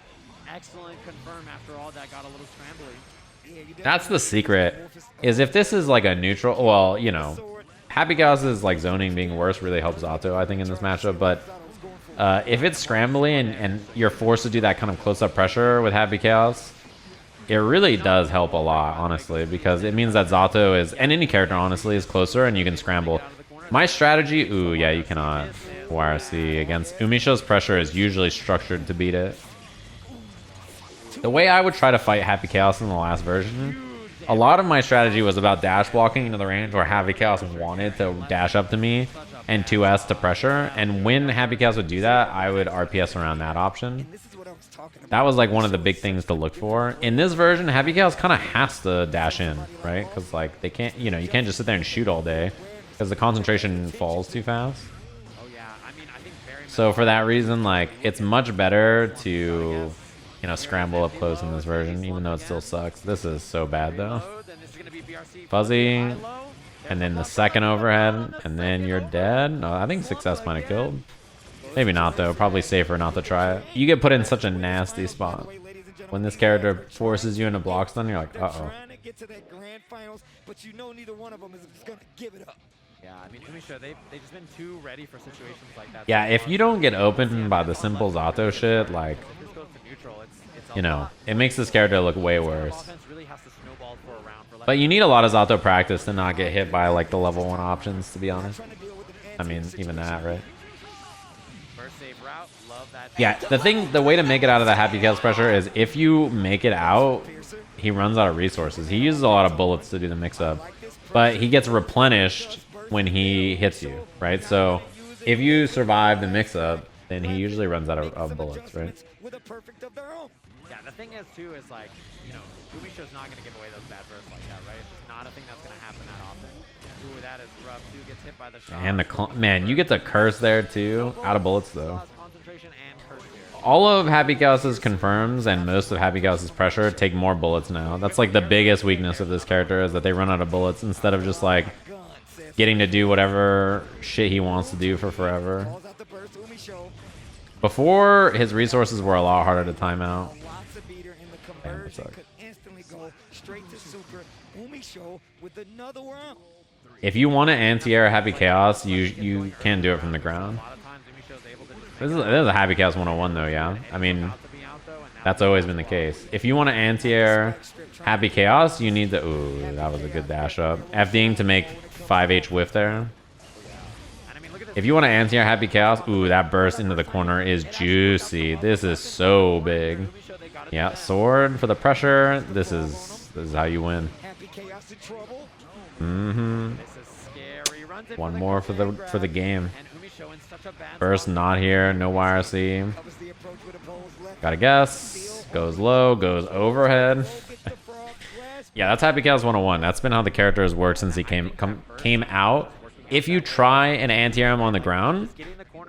Excellent confirm after all that got a little scrambly. That's the secret, is if this is like a neutral, well, you know, Happy Chaos's like zoning being worse really helps Zato, I think, in this matchup, but if it's scrambly and you're forced to do that kind of close-up pressure with Happy Chaos, it really does help a lot, honestly, because it means that Zato is, and any character, honestly, is closer and you can scramble. My strategy, ooh, yeah, you cannot YRC against UMISHO's pressure is usually structured to beat it. The way I would try to fight Happy Chaos in the last version, a lot of my strategy was about dash blocking into the range where Happy Chaos wanted to dash up to me and 2S to pressure, and when Happy Chaos would do that, I would RPS around that option. That was like one of the big things to look for. In this version, Happy Chaos kind of has to dash in, right? Because like they can't, you know, you can't just sit there and shoot all day because the concentration falls too fast. So for that reason, like, it's much better to, you know, scramble up close in this version, even though it still sucks. This is so bad though. Fuzzy, and then the second overhead, and then you're dead. No, I think success might have killed. Maybe not though, probably safer not to try it. You get put in such a nasty spot. When this character forces you into block stun, you're like, uh-oh. Yeah, I mean, UMISHO, they've just been too ready for situations like that. Yeah, if you don't get opened by the simple Zato shit, like, you know, it makes this character look way worse. But you need a lot of Zato practice to not get hit by, like, the level 1 options, to be honest. I mean, even that, right? Yeah, the way to make it out of the Happy Chaos pressure is if you make it out, he runs out of resources. He uses a lot of bullets to do the mix-up, but he gets replenished when he hits you, right? So if you survive the mix-up, then he usually runs out of bullets, right? Yeah, the thing is, too, is like, you know, UMISHO's not going to give away those bad bursts like that, right? It's just not a thing that's going to happen that often. Ooh, that is rough, too. Gets hit by the shot. And the man, you get the curse there, too. Out of bullets, though. All of Happy Chaos's confirms and most of Happy Chaos's pressure take more bullets now. That's like the biggest weakness of this character, is that they run out of bullets instead of just like getting to do whatever shit he wants to do for forever. Before, his resources were a lot harder to time out. Damn, it sucked. If you want to anti-air Happy Chaos, you can do it from the ground. This is a Happy Chaos 101 though, yeah. I mean, that's always been the case. If you want to anti-air Happy Chaos, you need to... Ooh, that was a good dash up. FDing to make 5H whiff there. If you want to anti-air Happy Chaos, ooh, that burst into the corner is juicy. This is so big. Yeah, sword for the pressure. This is how you win. One more for the game. Burst not here, no YRC. Gotta guess. Goes low, goes overhead. Yeah, that's Happy Chaos 101. That's been how the character has worked since he came out. If you try and anti-air him on the ground,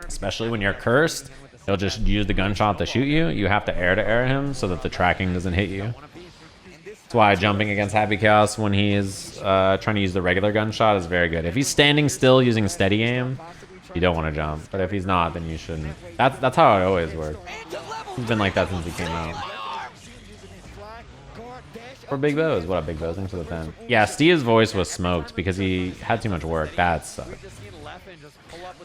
especially when you're cursed, he'll just use the gunshot to shoot you. You have to air him so that the tracking doesn't hit you. That's why jumping against Happy Chaos when he is trying to use the regular gunshot is very good. If he's standing still using steady aim, you don't want to jump. But if he's not, then you shouldn't. That's how it always worked. It's been like that since he came out. Or Big Bows. What up, Big Bows? Thanks for the 10. Yeah, Steve's voice was smoked because he had too much work. That sucked.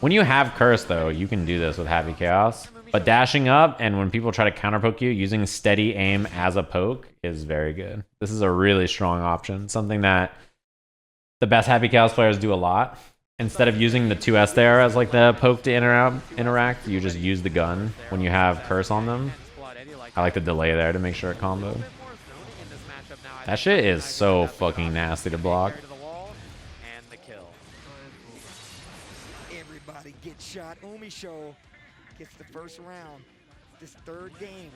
When you have Curse, though, you can do this with Happy Chaos. But dashing up and when people try to counterpoke you, using steady aim as a poke is very good. This is a really strong option. Something that the best Happy Chaos players do a lot. instead of using the 2S there as like the poke to interact, you just use the gun when you have curse on them. I like the delay there to make sure it comboed. That shit is so fucking nasty to block. Everybody gets shot. UMISHO gets the first round. This third game.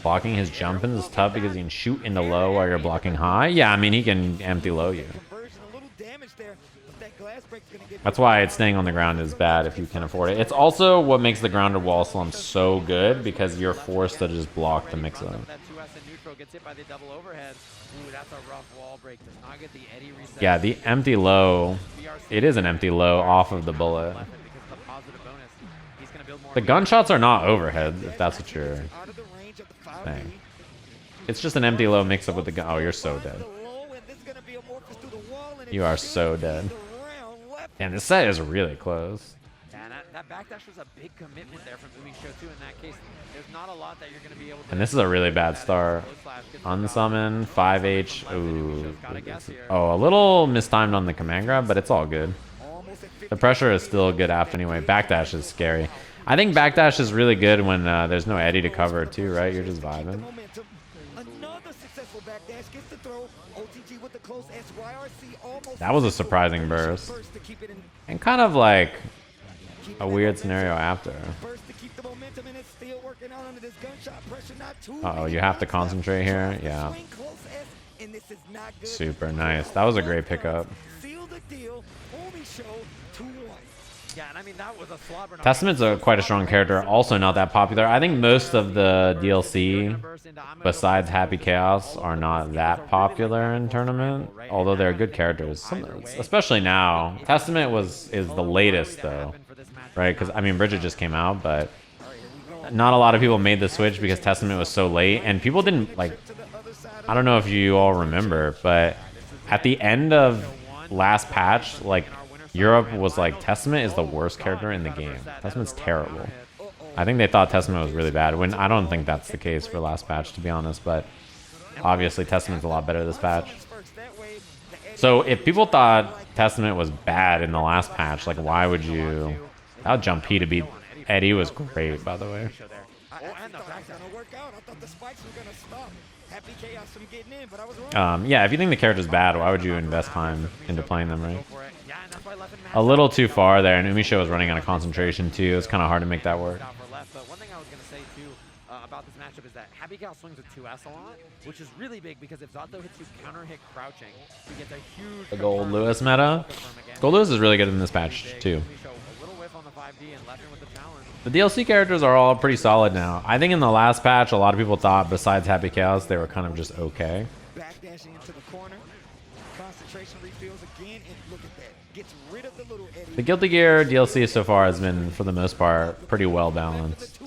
Blocking his jump in is tough because he can shoot into low while you're blocking high. Yeah, I mean, he can empty low you. That's why it's staying on the ground is bad if you can afford it. It's also what makes the grounded wall slump so good because you're forced to just block the mix-up. Yeah, the empty low, it is an empty low off of the bullet. The gunshots are not overhead, if that's what you're saying. It's just an empty low mix-up with the gun. Oh, you're so dead. You are so dead. And this set is really close. Yeah, that backdash was a big commitment there from UMISHO too. In that case, there's not a lot that you're going to be able to. And this is a really bad start. Unsummon, 5H. Ooh. Oh, a little mistimed on the command grab, but it's all good. The pressure is still good after anyway. Backdash is scary. I think backdash is really good when there's no Eddie to cover too, right? You're just vibing. That was a surprising burst. And kind of like a weird scenario after. Uh-oh, you have to concentrate here. Yeah. Super nice. That was a great pickup. Yeah, and I mean, that was a slobber. Testament's quite a strong character, also not that popular. I think most of the DLC, besides Happy Chaos, are not that popular in tournament, although they're good characters, especially now. Testament is the latest, though, right? Because, I mean, Bridget just came out, but not a lot of people made the switch because Testament was so late, and people didn't, like, I don't know if you all remember, but at the end of last patch, like, Europe was like, Testament is the worst character in the game. Testament's terrible. I think they thought Testament was really bad, when I don't think that's the case for last patch, to be honest, but obviously Testament's a lot better this patch. So if people thought Testament was bad in the last patch, like why would you... That jump P to beat Eddie was great, by the way. Yeah, if you think the character's bad, why would you invest time into playing them, right? A little too far there, and UMISHO was running out of concentration too. It's kind of hard to make that work. But one thing I was going to say too about this matchup is that Happy Cow swings with 2S a lot, which is really big because if Zato hits you counter hit crouching, he gets a huge... The Gold Lewis meta. Gold Lewis is really good in this patch too. The DLC characters are all pretty solid now. I think in the last patch, a lot of people thought, besides Happy Chaos, they were kind of just okay. Backdashing into the corner. Concentration refills again, and look at that. Gets rid of the little Eddie. The Guilty Gear DLC so far has been, for the most part, pretty well balanced.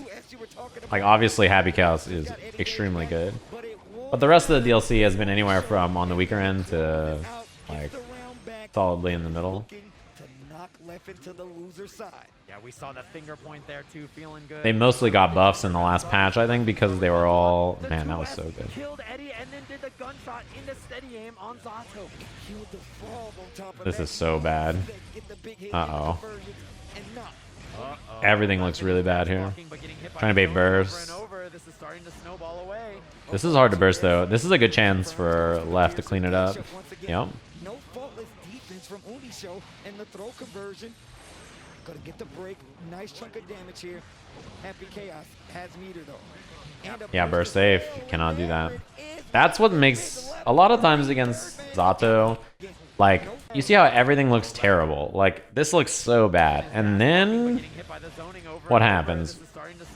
Like, obviously, Happy Chaos is extremely good. But the rest of the DLC has been anywhere from on the weaker end to, like, solidly in the middle. Leffen to the loser side. Yeah, we saw the finger point there too, feeling good. They mostly got buffs in the last patch, I think, because they were all... Man, that was so good. Killed Eddie and then did the gunshot into steady aim on Zato. This is so bad. Uh-oh. Everything looks really bad here. Trying to bait burst. This is hard to burst, though. This is a good chance for Left to clean it up. Yep. No faultless defense from UMISHO and the throw conversion. Gonna get the break. Nice chunk of damage here. Happy Chaos has meter though. Yeah, burst safe. Cannot do that. That's what makes a lot of times against Zato. Like, you see how everything looks terrible. Like, this looks so bad. And then what happens?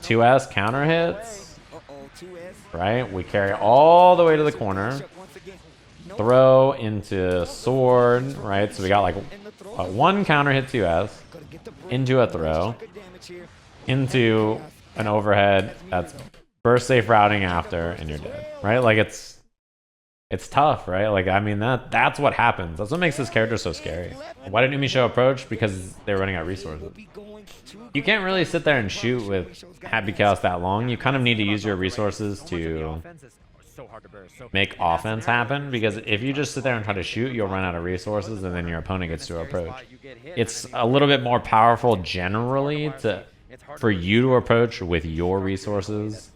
2S counter hits. Right? We carry all the way to the corner. Throw into sword, right? So we got like one counter hit 2S, into a throw, into an overhead that's burst safe routing after, and you're dead, right? Like it's tough, right? Like, I mean, that's what happens. That's what makes this character so scary. Why did UMISHO approach? Because they're running out of resources. You can't really sit there and shoot with Happy Chaos that long. You kind of need to use your resources to so hard to burst. So make offense happen, because if you just sit there and try to shoot, you'll run out of resources, and then your opponent gets to approach. It's a little bit more powerful generally for you to approach with your resources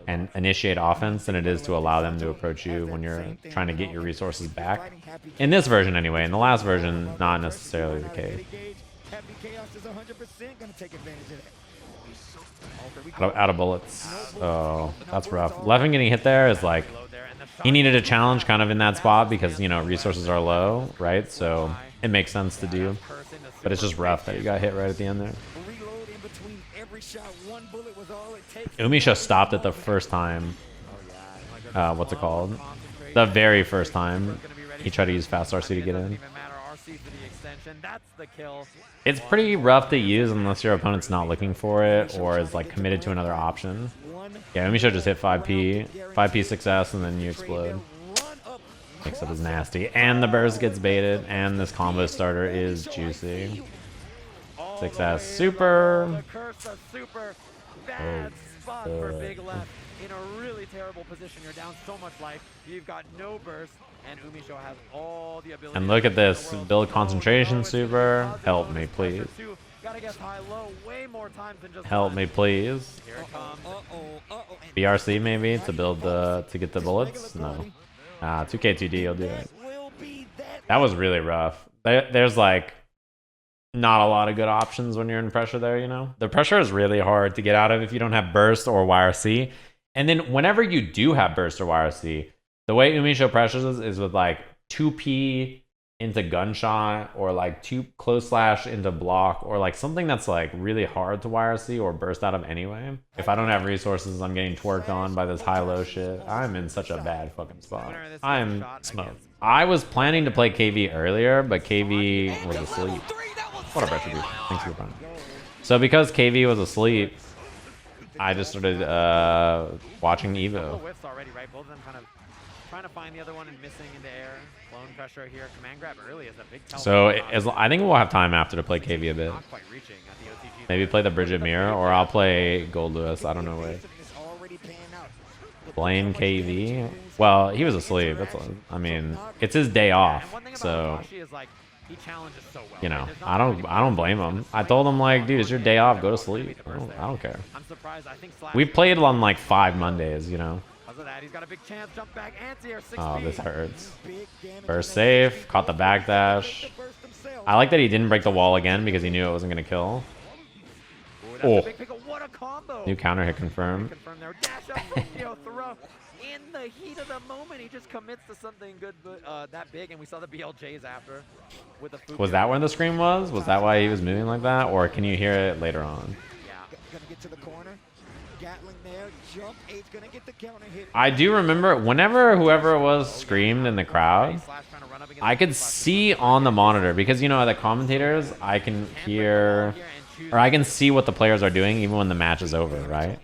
and initiate offense than it is to allow them to approach you when you're trying to get your resources back. In this version anyway. In the last version, not necessarily the case. Out of bullets. Oh, that's rough. Leffen getting hit there is like, he needed a challenge kind of in that spot because, you know, resources are low, right? So it makes sense to do. But it's just rough that you got hit right at the end there. UMISHO stopped it the first time. What's it called? The very first time he tried to use fast RC to get in. It's pretty rough to use unless your opponent's not looking for it or is like committed to another option. Yeah, UMISHO just hit 5p success, and then you explode. Mix up is nasty, and the burst gets baited, and this combo starter is juicy. Success super. Bad spot for Big Left in a really terrible position. You're down so much life. You've got no burst, and UMISHO has all the ability. And look at this build concentration super. Help me, please. Help me, please. BRC maybe to build to get the bullets. No. 2K2D will do it. That was really rough. There's like not a lot of good options when you're in pressure there, you know? The pressure is really hard to get out of if you don't have burst or YRC. And then whenever you do have burst or YRC, the way UMISHO pressures is with like 2P into gunshot, or like 2 close slash into block, or like something that's like really hard to YRC or burst out of anyway. If I don't have resources, I'm getting twerked on by this high-low shit. I'm in such a bad fucking spot. I'm smoked. I was planning to play KV earlier, but KV was asleep. What a retribution. Thanks for your time. So because KV was asleep, I just started watching EVO. Both of them kind of trying to find the other one and missing into air. Lone pressure here. Command grab early is a big tell. So I think we'll have time after to play KV a bit. Maybe play the Bridget Mirror, or I'll play Gold Lewis. I don't know which. Blame KV. Well, he was asleep. I mean, it's his day off, so you know, I don't blame him. I told him like, dude, it's your day off. Go to sleep. I don't care. We played on like 5 Mondays, you know. Oh, this hurts. First safe, caught the backdash. I like that he didn't break the wall again because he knew it wasn't gonna kill. Oh, new counter hit confirmed. In the heat of the moment, he just commits to something good, that big, and we saw the BLJs after. With the was that where the scream was? Was that why he was moving like that, or can you hear it later on? Yeah. Gonna get to the corner. Gatling there, jump, Eight's gonna get the counter hit. I do remember whenever whoever it was screamed in the crowd, I could see on the monitor, because you know the commentators, I can hear, or I can see what the players are doing even when the match is over, right?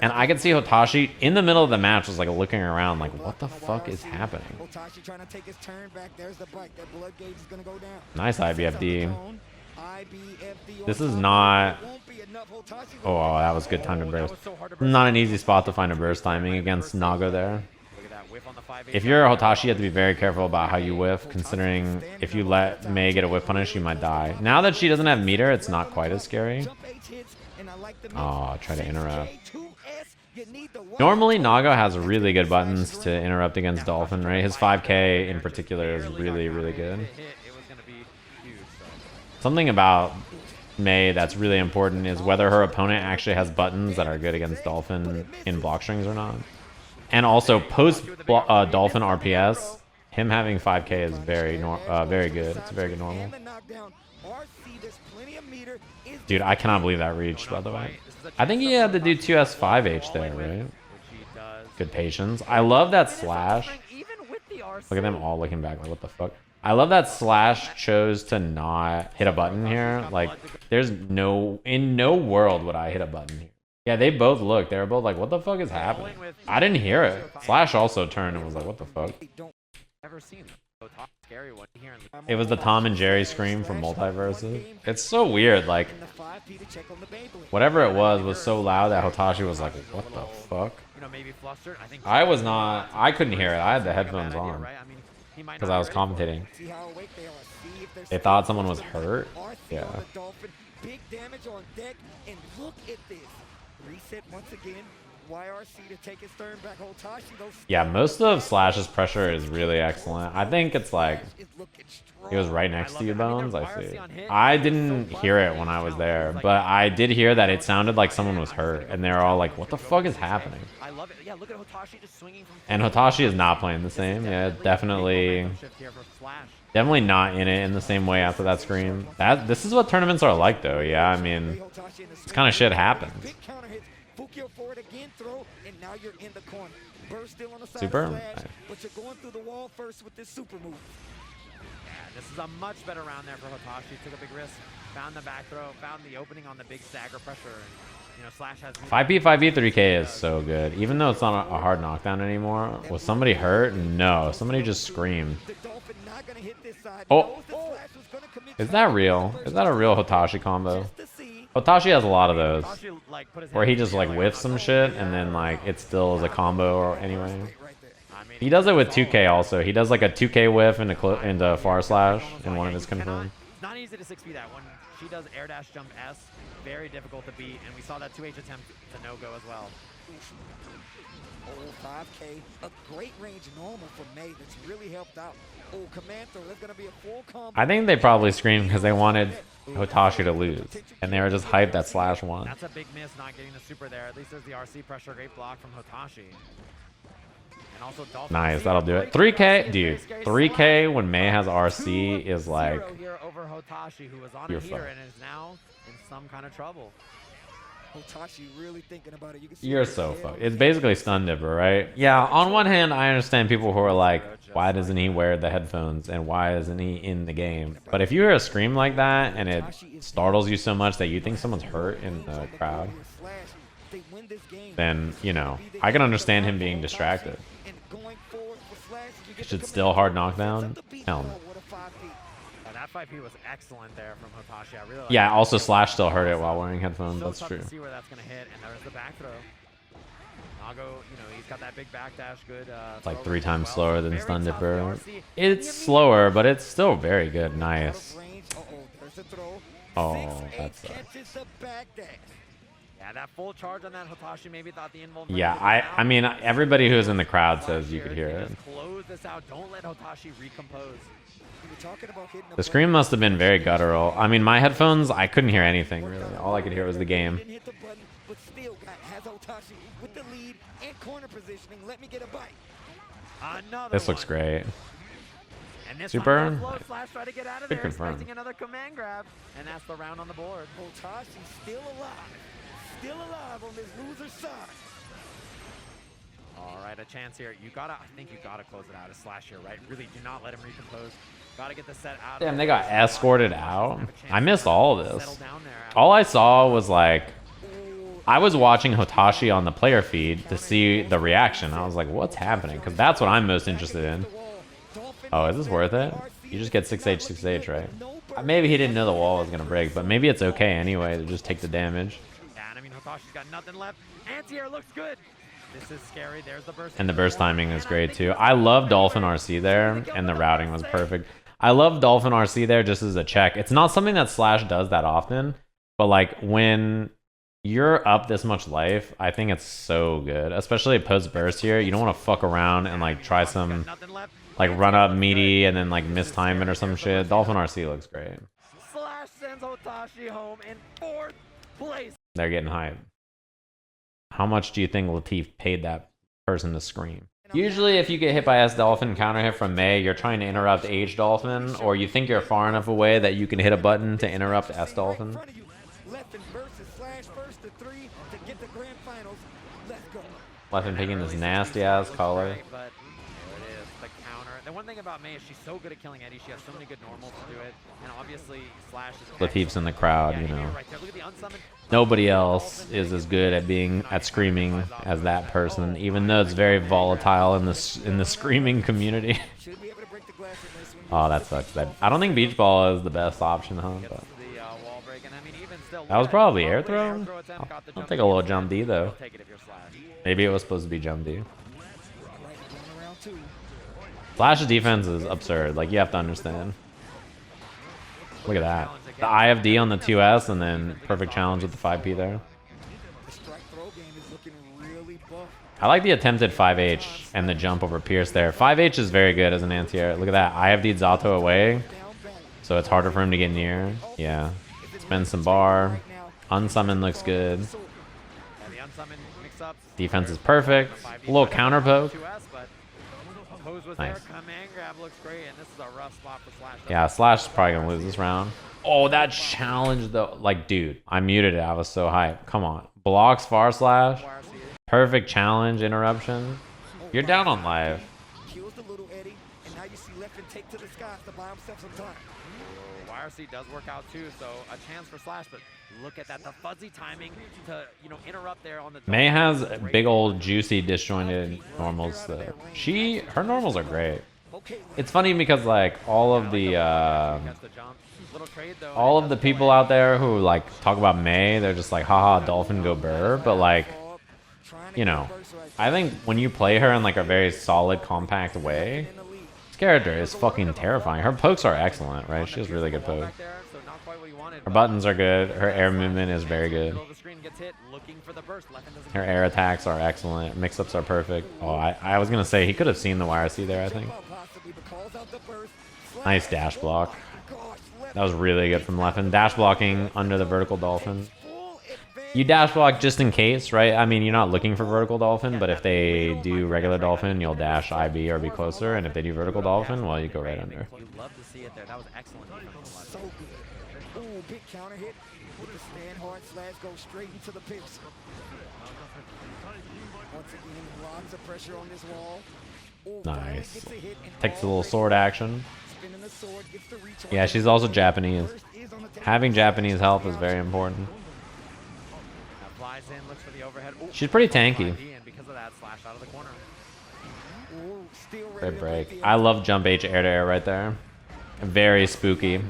And I could see Hotashi in the middle of the match was like looking around like, what the fuck is happening? Hotashi trying to take his turn back. There's the bike. That blood gauge is gonna go down. Nice IBFD. This is not... Oh, that was good time to burst. Not an easy spot to find a burst timing against Nago there. If you're Hotashi, you have to be very careful about how you whiff, considering if you let Mei get a whiff punish, you might die. Now that she doesn't have meter, it's not quite as scary. Oh, try to interrupt. Normally, Nago has really good buttons to interrupt against Dolphin, right? His 5K in particular is really, really good. Something about Mei that's really important is whether her opponent actually has buttons that are good against Dolphin in block strings or not. And also, post Dolphin RPS, him having 5K is very good. It's very good normal. Dude, I cannot believe that reached, by the way. I think he had to do 2S5H there, right? Good patience. I love that slash. Look at them all looking back like, what the fuck? I love that slash chose to not hit a button here. Like, there's in no world would I hit a button here. Yeah, they both looked. They were both like, what the fuck is happening? I didn't hear it. Slash also turned and was like, what the fuck? It was the Tom and Jerry scream from Multiverses. It's so weird, like, whatever it was so loud that Hotashi was like, what the fuck? you know, maybe flustered. I think I was not. I couldn't hear it. I had the headphones idea, on right? I mean, he might because not I be was ready for it. commentating. See how awake they are. See if they're They thought someone was hurt. RC Yeah. on the Dolphin. Big damage on deck, and look at this. Reset once again. YRC to take his turn back. Hotashi, those Yeah, most of Slash's pressure is really excellent. I think it's like he was right next to you, Bones. I see. I didn't hear it when I was there, but I did hear that it sounded like someone was hurt, and they're all like, "What the fuck is happening?" I love it. Yeah, look at Hotashi just swinging from. And Hotashi is not playing the same. Yeah, definitely not in it in the same way after that scream. This is what tournaments are like, though. Yeah, I mean, this kind of shit happens. Big counter hit. Fukio forward again, throw, and now you're in the corner. Burst still on the side Super. of Slash, but you're going through the wall first with this super move. Yeah, this is a much better round there for Hotashi. Took a big risk, found the back throw, found the opening on the big stagger pressure, and you know Slash has 5P 5E 3K is so good. Even though it's not a hard knockdown anymore. Was somebody hurt? No, somebody just screamed. The Dolphin not gonna hit this side. Oh. Knows that Slash was gonna commit Is that real? Is that a real Hotashi combo? just to see. Hotashi has a lot of those. Hotashi, like, put his Where he hand just in like the air, whiffs some shit and then like it still is a combo or anyway. Right there. I mean, He does it with 2K also. He does like a 2K whiff into far slash in one of his confirms. It's not easy to 6B that one. She does air dash jump S, very difficult to beat, and we saw that 2H attempt to no-go as well. Oh, 5K, a great range normal for May that's really helped out. Oh, command throw, that's gonna be a full combo. I think they probably screamed because they wanted Hotashi to lose. And they were just hyped that Slash won. That's a big miss, not getting the super there. At least there's the RC pressure, great block from Hotashi. And also Dolphin. Nice, that'll do it. 3K, dude. 3K when May has RC is like Here over Hotashi, who was on you're a heater fucked. and is now in some kind of trouble. Hotashi really thinking about it. You can see You're it. so fucked. It's basically stun dipper, right? Yeah, on one hand, I understand people who are like, why doesn't he wear the headphones and why isn't he in the game? But if you hear a scream like that and it startles you so much that you think someone's hurt in the crowd, They win this game. then, you know, I can understand him being distracted. And going forward for Slash, you get Should the still hard knockdown? command. Hell no. What a 5P. That 5P was excellent there from Hotashi. I really like Yeah, that. also Slash still hurt it while wearing headphones. So That's tough true. to see where that's going to hit, and there's the back throw. Nago, you know, he's got that big backdash, good. It's like throw 3 as times well. slower than Very Stun tough Dipper. RC. It's slower, but it's still very good. Nice. Out of range. Uh-oh, there's the throw. Oh, 6'8" that sucks. catches the backdash. Yeah, that full charge on that Hotashi maybe thought the invuln. Yeah, I mean, everybody who's in the crowd says you could hear it. Just close this out. Don't let Hotashi recompose. We were talking about hitting The scream must have been very guttural. I mean, my headphones, I couldn't hear anything, really. All I could hear was the game. Didn't hit the button, but still has Hotashi with the lead and corner positioning. Let me get a bite. Another This looks one. great. And this Super. time, Flow Slash try to get out of Good there, confirm. expecting another command grab, and that's the round on the board. Hotashi still alive. Still alive on this loser side. All right, a chance here. I think you gotta close it out as Slash here, right? Really do not let him recompose. Gotta get the set out. Damn, they got escorted out. I missed all of this. Settle down there. All I saw was like, I was watching Hotashi on the player feed to see the reaction. I was like, what's happening? Because that's what I'm most interested in. Oh, is this worth it? You just get 6H, 6H, right? Maybe he didn't know the wall was going to break, but maybe it's okay anyway to just take the damage. Yeah, and I mean, Hotashi's got nothing left. Anti-air looks good. This is scary. There's the burst. And the burst timing is great too. I love Dolphin RC there, and the routing was perfect. I love Dolphin RC there just as a check. It's not something that Slash does that often, but like when you're up this much life, I think it's so good. Especially post burst here. You don't want to fuck around and like try some like run up meaty and then like mistime it or some shit. Dolphin RC looks great. Slash sends Hotashi home in 4th place. They're getting hyped. How much do you think Latif paid that person to scream? Usually if you get hit by S Dolphin counter hit from May, you're trying to interrupt H Dolphin, or you think you're far enough away that you can hit a button to interrupt S Dolphin. Leffen versus Slash first to 3 to get the grand finals. Let's go. Leffen picking this nasty ass color. But there it is, the counter. The one thing about May is she's so good at killing Eddie. She has so many good normals to do it. And obviously Slash is Latif's in the crowd, you Yeah, know. right there. Look at the unsummoned. Nobody else is as good at being at screaming as that person, even though it's very volatile in the screaming community. Should be able to break the glass in this one. Oh, that sucks. I don't think beach ball is the best option, huh? But The wall break, and I mean, even still, That was probably air throw. Attempt, got the I'll jump take a little D. jump D though. You'll take it if you're Slash. Maybe it was supposed to be jump D. Right, going around two. Slash's defense is absurd. Like, you have to understand. Look at that. The IFD on the 2S and then perfect challenge with the 5P there. The strike throw game is looking really buff. I like the attempted 5H and the jump over Pierce there. 5H is very good as an anti-air. Look at that. IFD Zato away, so it's harder for him to get near. Yeah. Spend some bar. Unsummon looks good. Yeah, the unsummon mix-ups. Defense is perfect. A little counter poke. 2S, but Pose was Nice. there. Command grab looks great, and this is a rough spot for Slash. Yeah, Slash is probably gonna lose this round. Oh, that challenge though. Like, dude, I muted it. I was so hyped. Come on. Blocks far Slash. Perfect challenge interruption. You're down on live. Kills the little Eddie, and now you see Leffen take to the skies to buy himself some time. YRC does work out too, so a chance for Slash, but look at that, the fuzzy timing to, you know, interrupt there on the May has big old juicy disjointed normals though. Her normals are great. It's funny because like all of the people out there who like talk about May, they're just like haha dolphin go burr, but like, you know, I think when you play her in like a very solid compact way, this character is fucking terrifying. Her pokes are excellent, right? She has really good pokes. Her buttons are good. Her air movement is very good. Her air attacks are excellent. Mix-ups are perfect. Oh, I was gonna say he could have seen the YRC there, I think. Nice dash block. That was really good from Leffen. Dash blocking under the vertical dolphin. You dash block just in case, right? I mean, you're not looking for vertical dolphin, but if they do regular dolphin, you'll dash IB or be closer, and if they do vertical dolphin, well, you go right under. You love to see it there. That was excellent. So good. Ooh, big counter hit with the stand hard slash go straight into the pips. Once again, lots of pressure on this wall. Ooh, Nice. gets a hit and Takes a little sword action. spinning the sword, gets the reach on Yeah, the she's also Japanese. first is on the table. Having Japanese help is very important. Flies in, looks for the overhead. Ooh, She's pretty tanky. and because of that, Slash out of the corner. Ooh, still ready Great to break. the I love jump H air to air right there. Very spooky. And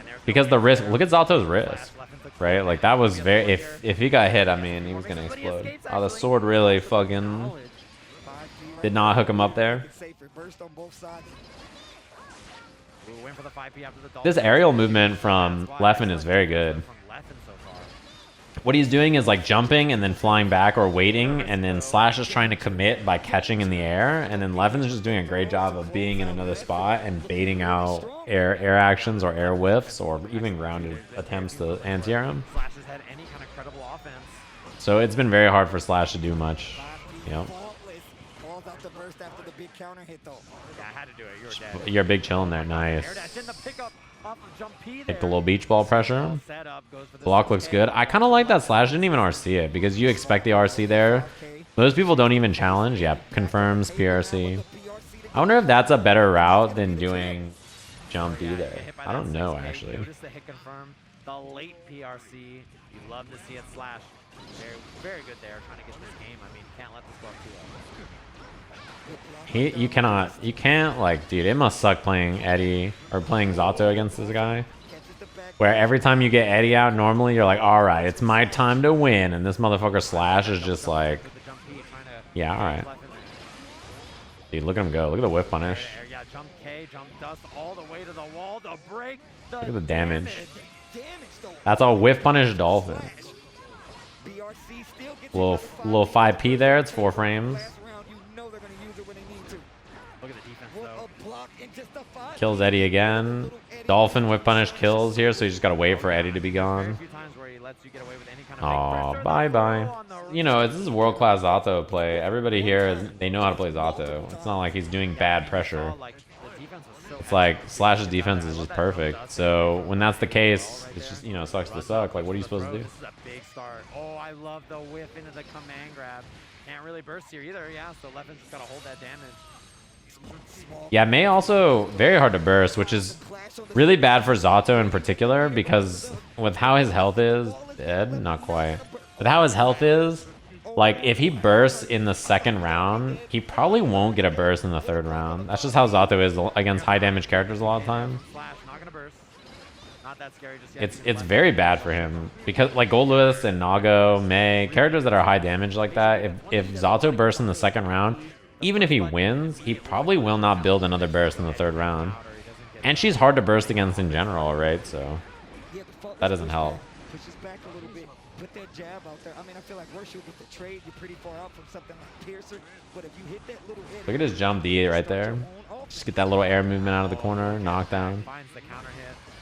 there's Because the risk, look at Zato's risk, right? Like that was very, if he got hit, I mean, he was gonna explode. Oh, the sword really fucking did not hook him up there. safer burst on both sides. Ooh, win for the 5P after the This Dolphin. aerial movement from Leffen is very good. From Leffen so far. What he's doing is like jumping and then flying back or waiting, and then Slash is trying to commit by catching in the air, and then Leffen's just doing a great job of being in another spot and baiting out air actions or air whiffs or even grounded attempts to anti-air him. Slash has had any kind of credible offense. So it's been very hard for Slash to do much. Yep. Calls out the burst after the big counter hit though. Yeah, I had to do it. You were dead. You're a big chillin' there. Nice. Air dash in the pickup off of jump P there. Take the little beach ball pressure. Set up, goes for the Block looks good. I kind of like that Slash didn't even RC it because you expect the RC there. Most people don't even challenge. Yeah, confirms PRC. I wonder if that's a better route than doing jump D there. I don't know actually. Notice the hit confirm. The late PRC. You love to see it Slash. Very, very good there trying to get this game. I mean, can't let this go up too low. You can't like, dude, it must suck playing Eddie or playing Zato against this guy. Where every time you get Eddie out, normally you're like, all right, it's my time to win. And this motherfucker Slash is just like, yeah, all right. Dude, look at him go. Look at the whip punish. Yeah, jump K, jump dust all the way to the wall. The break. Look at the damage. That's all whiff punish dolphin. Little 5P there. It's 4 frames. Look at the defense though. Kills Eddie again. Dolphin whip punish kills here, so you just gotta wait for Eddie to be gone. Oh, bye bye. You know, this is world class Zato play. Everybody here, they know how to play Zato. It's not like he's doing bad pressure. It's like Slash's defense is just perfect. So when that's the case, it's just, you know, sucks to suck. Like, what are you supposed to do? This is a big start. Oh, I love the whiff into the command grab. Can't really burst here either. Yeah, so Leffen's just gotta hold that damage. Yeah, May also very hard to burst, which is really bad for Zato in particular because with how his health is, dead? Not quite. With how his health is, like if he bursts in the second round, he probably won't get a burst in the third round. That's just how Zato is against high damage characters a lot of times. Flash, not gonna burst. not that scary just yet. It's very bad for him because like Gold Lewis and Nago, May, characters that are high damage like that. If Zato bursts in the second round, even if he wins, he probably will not build another burst in the third round. And she's hard to burst against in general, right? So that doesn't help. Pushes back a little bit, put that jab out there. I mean, I feel like worse you'll get the trade. You're pretty far out from something like Piercer, but if you hit that little hit, Look at his jump D right there. Just get that little air movement out of the corner, knockdown.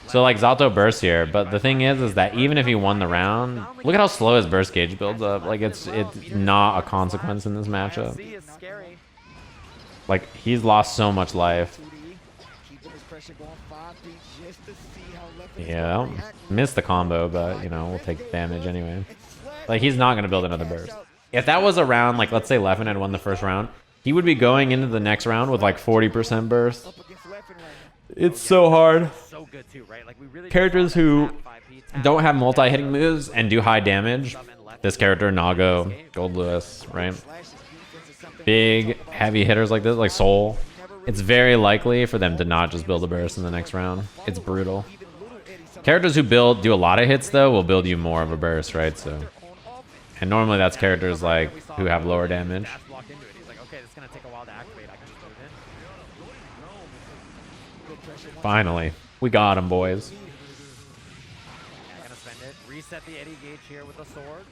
So like Zato bursts here, but the thing is that even if he won the round, look at how slow his burst gauge builds up. Like it's not a consequence in this matchup. Like he's lost so much life. Yeah, missed the combo, but you know, we'll take damage anyway. Like he's not gonna build another burst. If that was a round, like let's say Leffen had won the first round, he would be going into the next round with like 40% burst. It's so hard. Characters who don't have multi-hitting moves and do high damage. This character, Nago, Gold Lewis, right? Big, heavy hitters like this, like Soul. It's very likely for them to not just build a burst in the next round. It's brutal. Characters who do a lot of hits though will build you more of a burst, right? So, and normally that's characters like who have lower damage. Finally, we got him, boys. Yeah, gonna spend it. Reset the Eddie gauge here with the sword.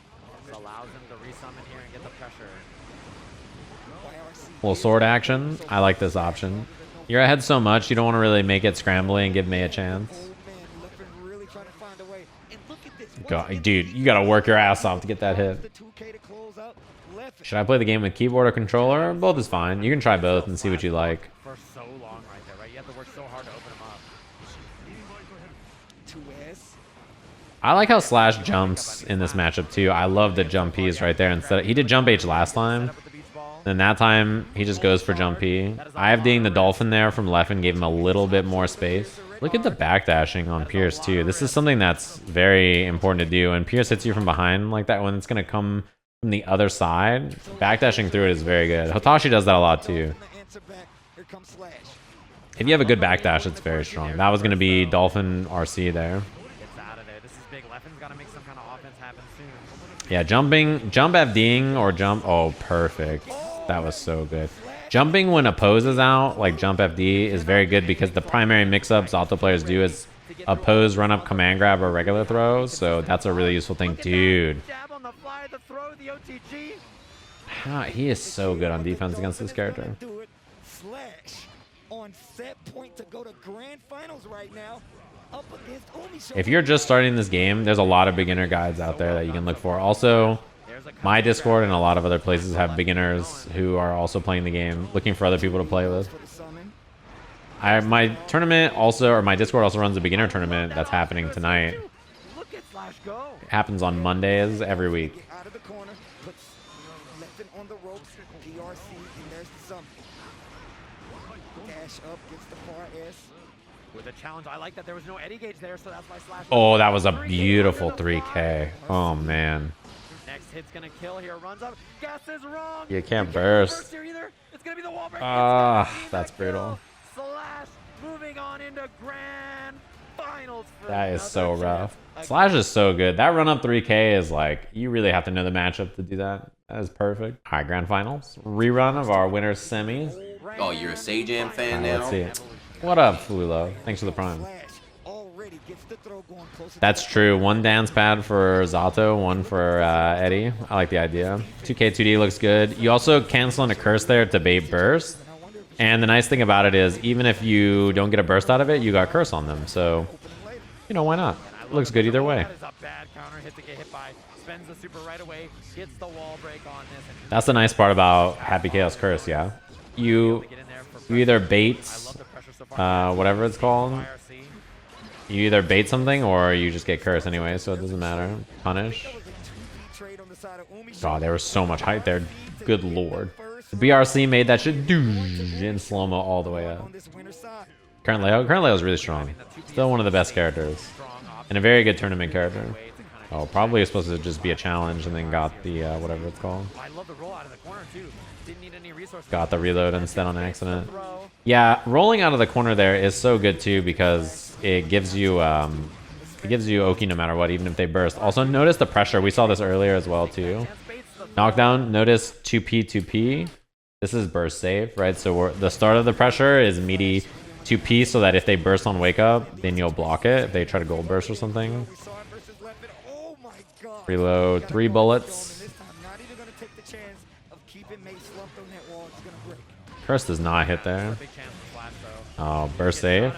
This allows him to resummon here and get the pressure. Little sword action. I like this option. You're ahead so much, you don't want to really make it scrambly and give May a chance. God, dude, you gotta work your ass off to get that hit. Should I play the game with keyboard or controller? Both is fine. You can try both and see what you like. For so long right there, right? You have to work so hard to open him up. I like how Slash jumps in this matchup too. I love the jump P's right there. Instead, he did jump H last time. Then that time he just goes for jump P. I have the Dolphin there from Leffen, gave him a little bit more space. Look at the backdashing on Pierce too. This is something that's very important to do. When Pierce hits you from behind like that, when it's gonna come from the other side, backdashing through it is very good. Hotashi does that a lot too. If you have a good backdash, it's very strong. That was gonna be Dolphin RC there. Yeah, jump FDing or jump. Oh, perfect. That was so good. Jumping when a pose is out, like jump FD, is very good because the primary mix-ups Zato players do is a pose, run up, command grab, or regular throw. So that's a really useful thing, dude. He is so good on defense against this character. If you're just starting this game, there's a lot of beginner guides out there that you can look for. Also, my Discord and a lot of other places have beginners who are also playing the game, looking for other people to play with. My tournament also, or my Discord also runs a beginner tournament that's happening tonight. It happens on Mondays every week. With a challenge, I like that there was no Eddie gauge there, so that's why Slash. Oh, that was a beautiful 3K. Oh man. Next hit's gonna kill here. Runs up. Gas is wrong. You can't burst. It's gonna be the wall break. That's brutal. Slash moving on into grand finals. That is so rough. Slash is so good. That run up 3K is like, you really have to know the matchup to do that. That is perfect. All right, grand finals. Rerun of our winners semis. Oh, you're a Sajam fan now? Let's see it. What up, Flulo? Thanks for the prime. That's true. One dance pad for Zato, one for Eddie. I like the idea. 2K 2D looks good. You also cancel in a curse there to bait burst. And the nice thing about it is, even if you don't get a burst out of it, you got curse on them. So, you know, why not? It looks good either way. That's the nice part about Happy Chaos Curse, yeah. You either bait whatever it's called. You either bait something or you just get cursed anyway, so it doesn't matter. Punish. God, there was so much height there. Good lord. The BRC made that shit in slow-mo all the way up. Current Leo is really strong. Still one of the best characters. And a very good tournament character. Oh, probably supposed to just be a challenge and then got the whatever it's called. Got the reload instead on accident. Yeah, rolling out of the corner there is so good too because it gives you It gives you Oki no matter what, even if they burst. Also, notice the pressure. We saw this earlier as well, too. Knockdown, notice 2P, 2P. This is burst safe, right? So the start of the pressure is meaty 2P so that if they burst on wake up, then you'll block it if they try to gold burst or something. Reload 3 bullets. Curse does not hit there. Oh, burst save.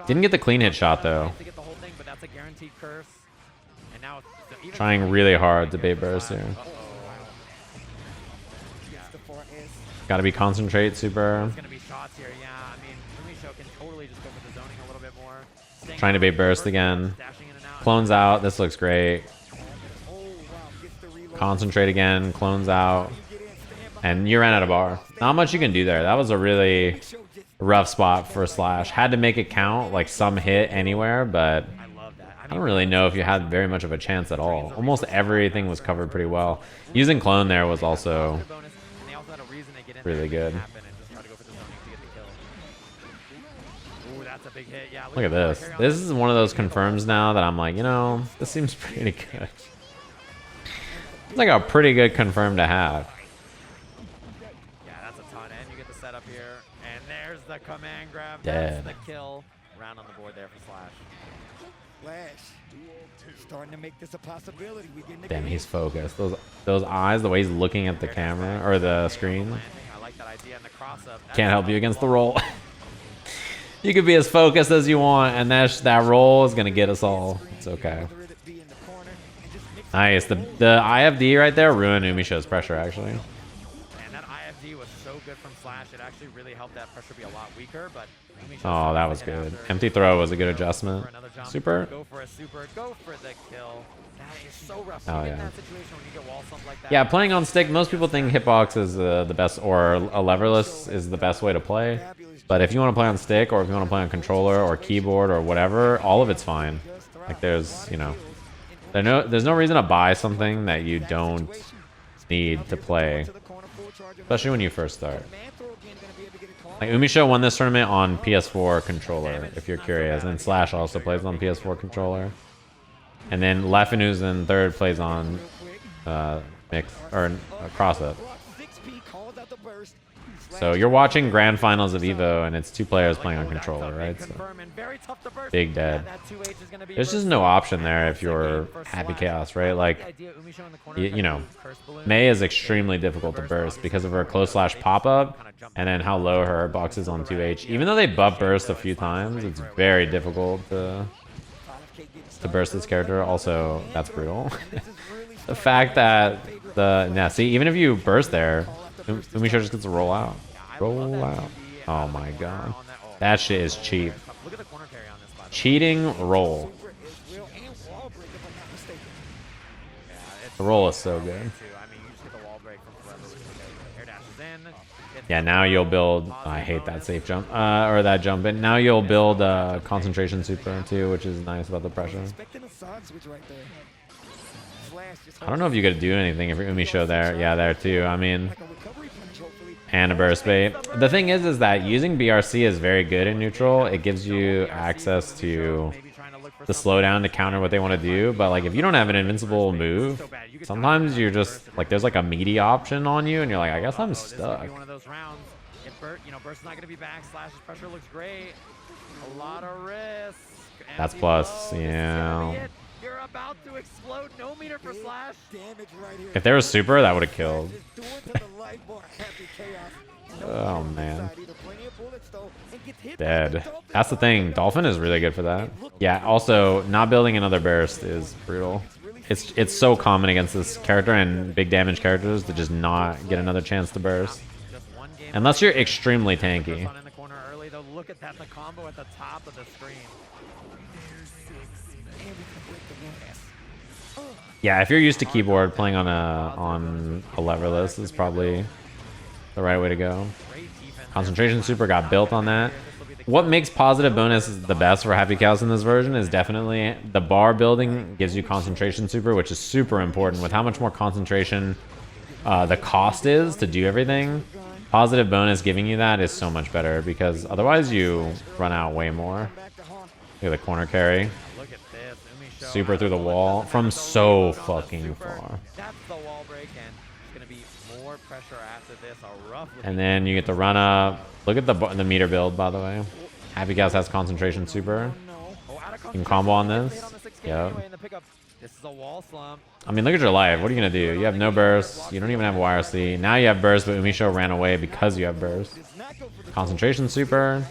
Didn't get the clean hit shot though. Trying really hard to bait burst here. Gotta be concentrate super. Trying to bait burst again. Clones out. This looks great. Concentrate again. Clones out. And you ran out of bar. Not much you can do there. That was a really rough spot for Slash. Had to make it count, like some hit anywhere, but I don't really know if you had very much of a chance at all. Almost everything was covered pretty well. Using clone there was also really good. Look at this. This is one of those confirms now that I'm like, you know, this seems pretty good. It's like a pretty good confirm to have. Yeah, that's a ton. And you get the setup here. And there's the command grab. Dead. That's the kill. Round on the board there for Slash. Starting to make this a possibility. Damn, he's focused. Those eyes, the way he's looking at the camera or the screen. I like that idea in the cross-up. Can't help you against the roll. You could be as focused as you want, and that roll is gonna get us all. It's okay. Nice. The IFD right there ruined UMISHO's pressure actually. And that IFD was so good from Slash. It actually really helped that pressure be a lot weaker, but oh, that was good. Empty throw was a good adjustment. Super. Go for a super. Go for the kill. That is so rough. Oh, In yeah. that situation when you get wall something like that. Yeah, playing on stick, most people think hitbox is the best, or a leverless is the best way to play. But if you want to play on stick, or if you want to play on controller or keyboard or whatever, all of it's fine. Like there's, you know, there's no reason to buy something that you don't need to play, especially when you first start. Like UMISHO won this tournament on PS4 controller, if you're curious, and Slash also plays on PS4 controller. And then Leffen, who's in third, plays on mix or cross-up. So you're watching grand finals of EVO, and it's 2 players playing on controller, right? So big dead. There's just no option there if you're Happy Chaos, right? Like, you know, Mei is extremely difficult to burst because of her close slash pop-up, and then how low her box is on 2H. Even though they buff burst a few times, it's very difficult to burst this character. Also, that's brutal. The fact that see, even if you burst there, UMISHO just gets to roll out. Roll out. Oh my god. That shit is cheap. Cheating roll. The roll is so good. Yeah, now you'll build... I hate that safe jump. Or that jump. But now you'll build concentration super too, which is nice about the pressure. I don't know if you could do anything if you're UMISHO there. Yeah, there too. I mean... And a burst bait. The thing is that using BRC is very good in neutral. It gives you access to the slowdown to counter what they want to do. But like if you don't have an invincible move, sometimes you're just like there's like a meaty option on you, and you're like, I guess I'm stuck. That's plus, yeah. You're about to explode. No meter for Slash. If there was super, that would have killed. Oh man. Dead. That's the thing. Dolphin is really good for that. Yeah, also not building another burst is brutal. It's so common against this character and big damage characters to just not get another chance to burst. Unless you're extremely tanky. Look at that, the combo at the top of the screen. Yeah, if you're used to keyboard, playing on a leverless is probably the right way to go. Concentration super got built on that. What makes positive bonus the best for Happy Cows in this version is definitely the bar building gives you concentration super, which is super important. With how much more concentration the cost is to do everything, positive bonus giving you that is so much better because otherwise you run out way more. Look at the corner carry. super through the wall from so fucking far. That's the wall break, and it's gonna be more pressure after this. A rough. And then you get the run up. Look at the meter build, by the way. Happy Gas has concentration super. You can combo on this. Yep. This is a wall slump. I mean, look at your life. What are you gonna do? You have no burst. You don't even have YRC. Now you have burst, but UMISHO ran away because you have burst. Concentration super.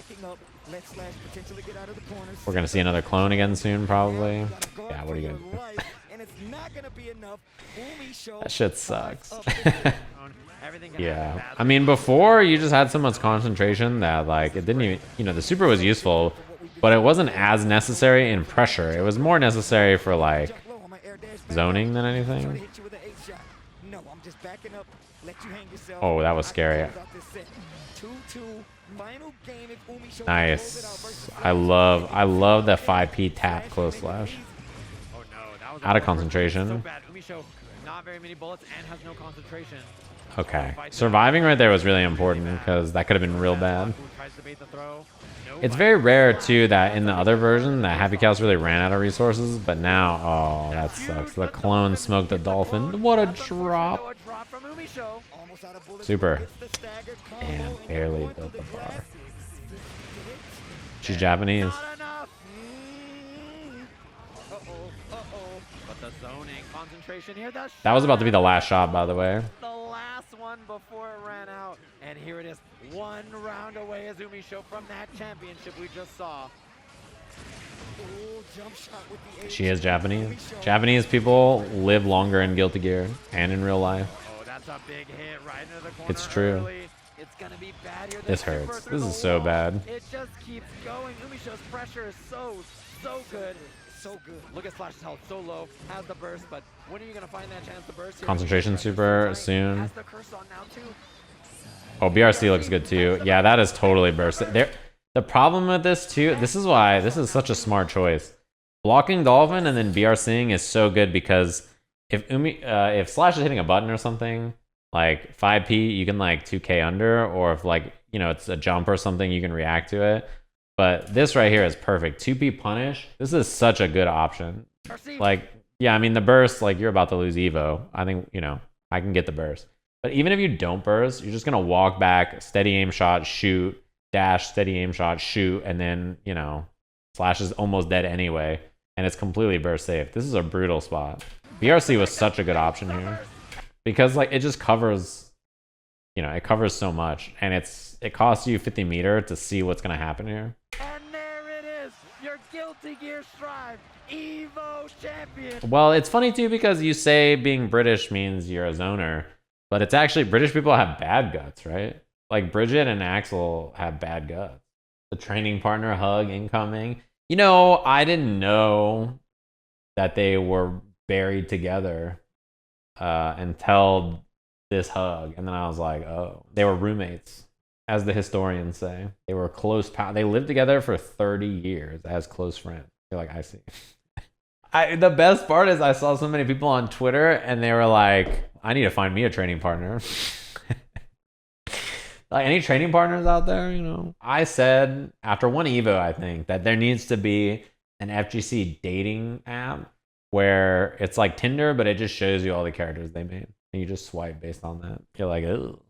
We're gonna see another clone again soon, probably. Yeah, what are you gonna do? That shit sucks. Yeah, I mean, before you just had so much concentration that like it didn't even, you know, the super was useful, but it wasn't as necessary in pressure. It was more necessary for like zoning than anything. Oh, that was scary. Nice. I love that 5P tap close slash. Out of concentration. Not very many bullets and has no concentration. Okay. Surviving right there was really important because that could have been real bad. It's very rare too that in the other version that Happy Cows really ran out of resources, but now, oh, that sucks. The clone smoked the dolphin. What a drop. Super. Damn, barely built the bar. She's Japanese. That was about to be the last shot, by the way. The last one before it ran out. And here it is. One round away as UMISHO from that championship we just saw. She is Japanese. Japanese people live longer in Guilty Gear and in real life. Oh, that's a big hit right into the corner. It's true. Early. It's gonna be bad here. This hurts. This is so bad. It just keeps going. UMISHO's pressure is so good. So good. Look at Slash's health, so low. Has the burst, but when are you gonna find that chance to burst? Concentration super soon. Has the curse on now too. Oh, BRC looks good too. Yeah, that is totally burst. The problem with this too, this is why this is such a smart choice. Blocking Dolphin and then BRCing is so good because if Slash is hitting a button or something, like 5P, you can like 2K under, or if like, you know, it's a jump or something, you can react to it. But this right here is perfect. 2P punish. This is such a good option. Like, yeah, I mean, the burst, like, you're about to lose EVO. I think, you know, I can get the burst. But even if you don't burst, you're just going to walk back, steady aim shot, shoot, dash, steady aim shot, shoot, and then, you know, Slash is almost dead anyway, and it's completely burst safe. This is a brutal spot. BRC was such a good option here because, like, it just covers, you know, it covers so much, and it costs you 50 meter to see what's going to happen here. And there it is, your Guilty Gear Strive EVO champion. Well, it's funny too because you say being British means you're a zoner, but it's actually British people have bad guts, right? Like Bridget and Axel have bad guts. The training partner hug incoming. You know, I didn't know that they were buried together until this hug, and then I was like, oh, they were roommates. As the historians say, they were close. They lived together for 30 years as close friends. You're like, I see. The best part is I saw so many people on Twitter, and they were like, I need to find me a training partner. Like, any training partners out there, you know? I said after one EVO, I think, that there needs to be an FGC dating app where it's like Tinder, but it just shows you all the characters they made, and you just swipe based on that. You're like, oh.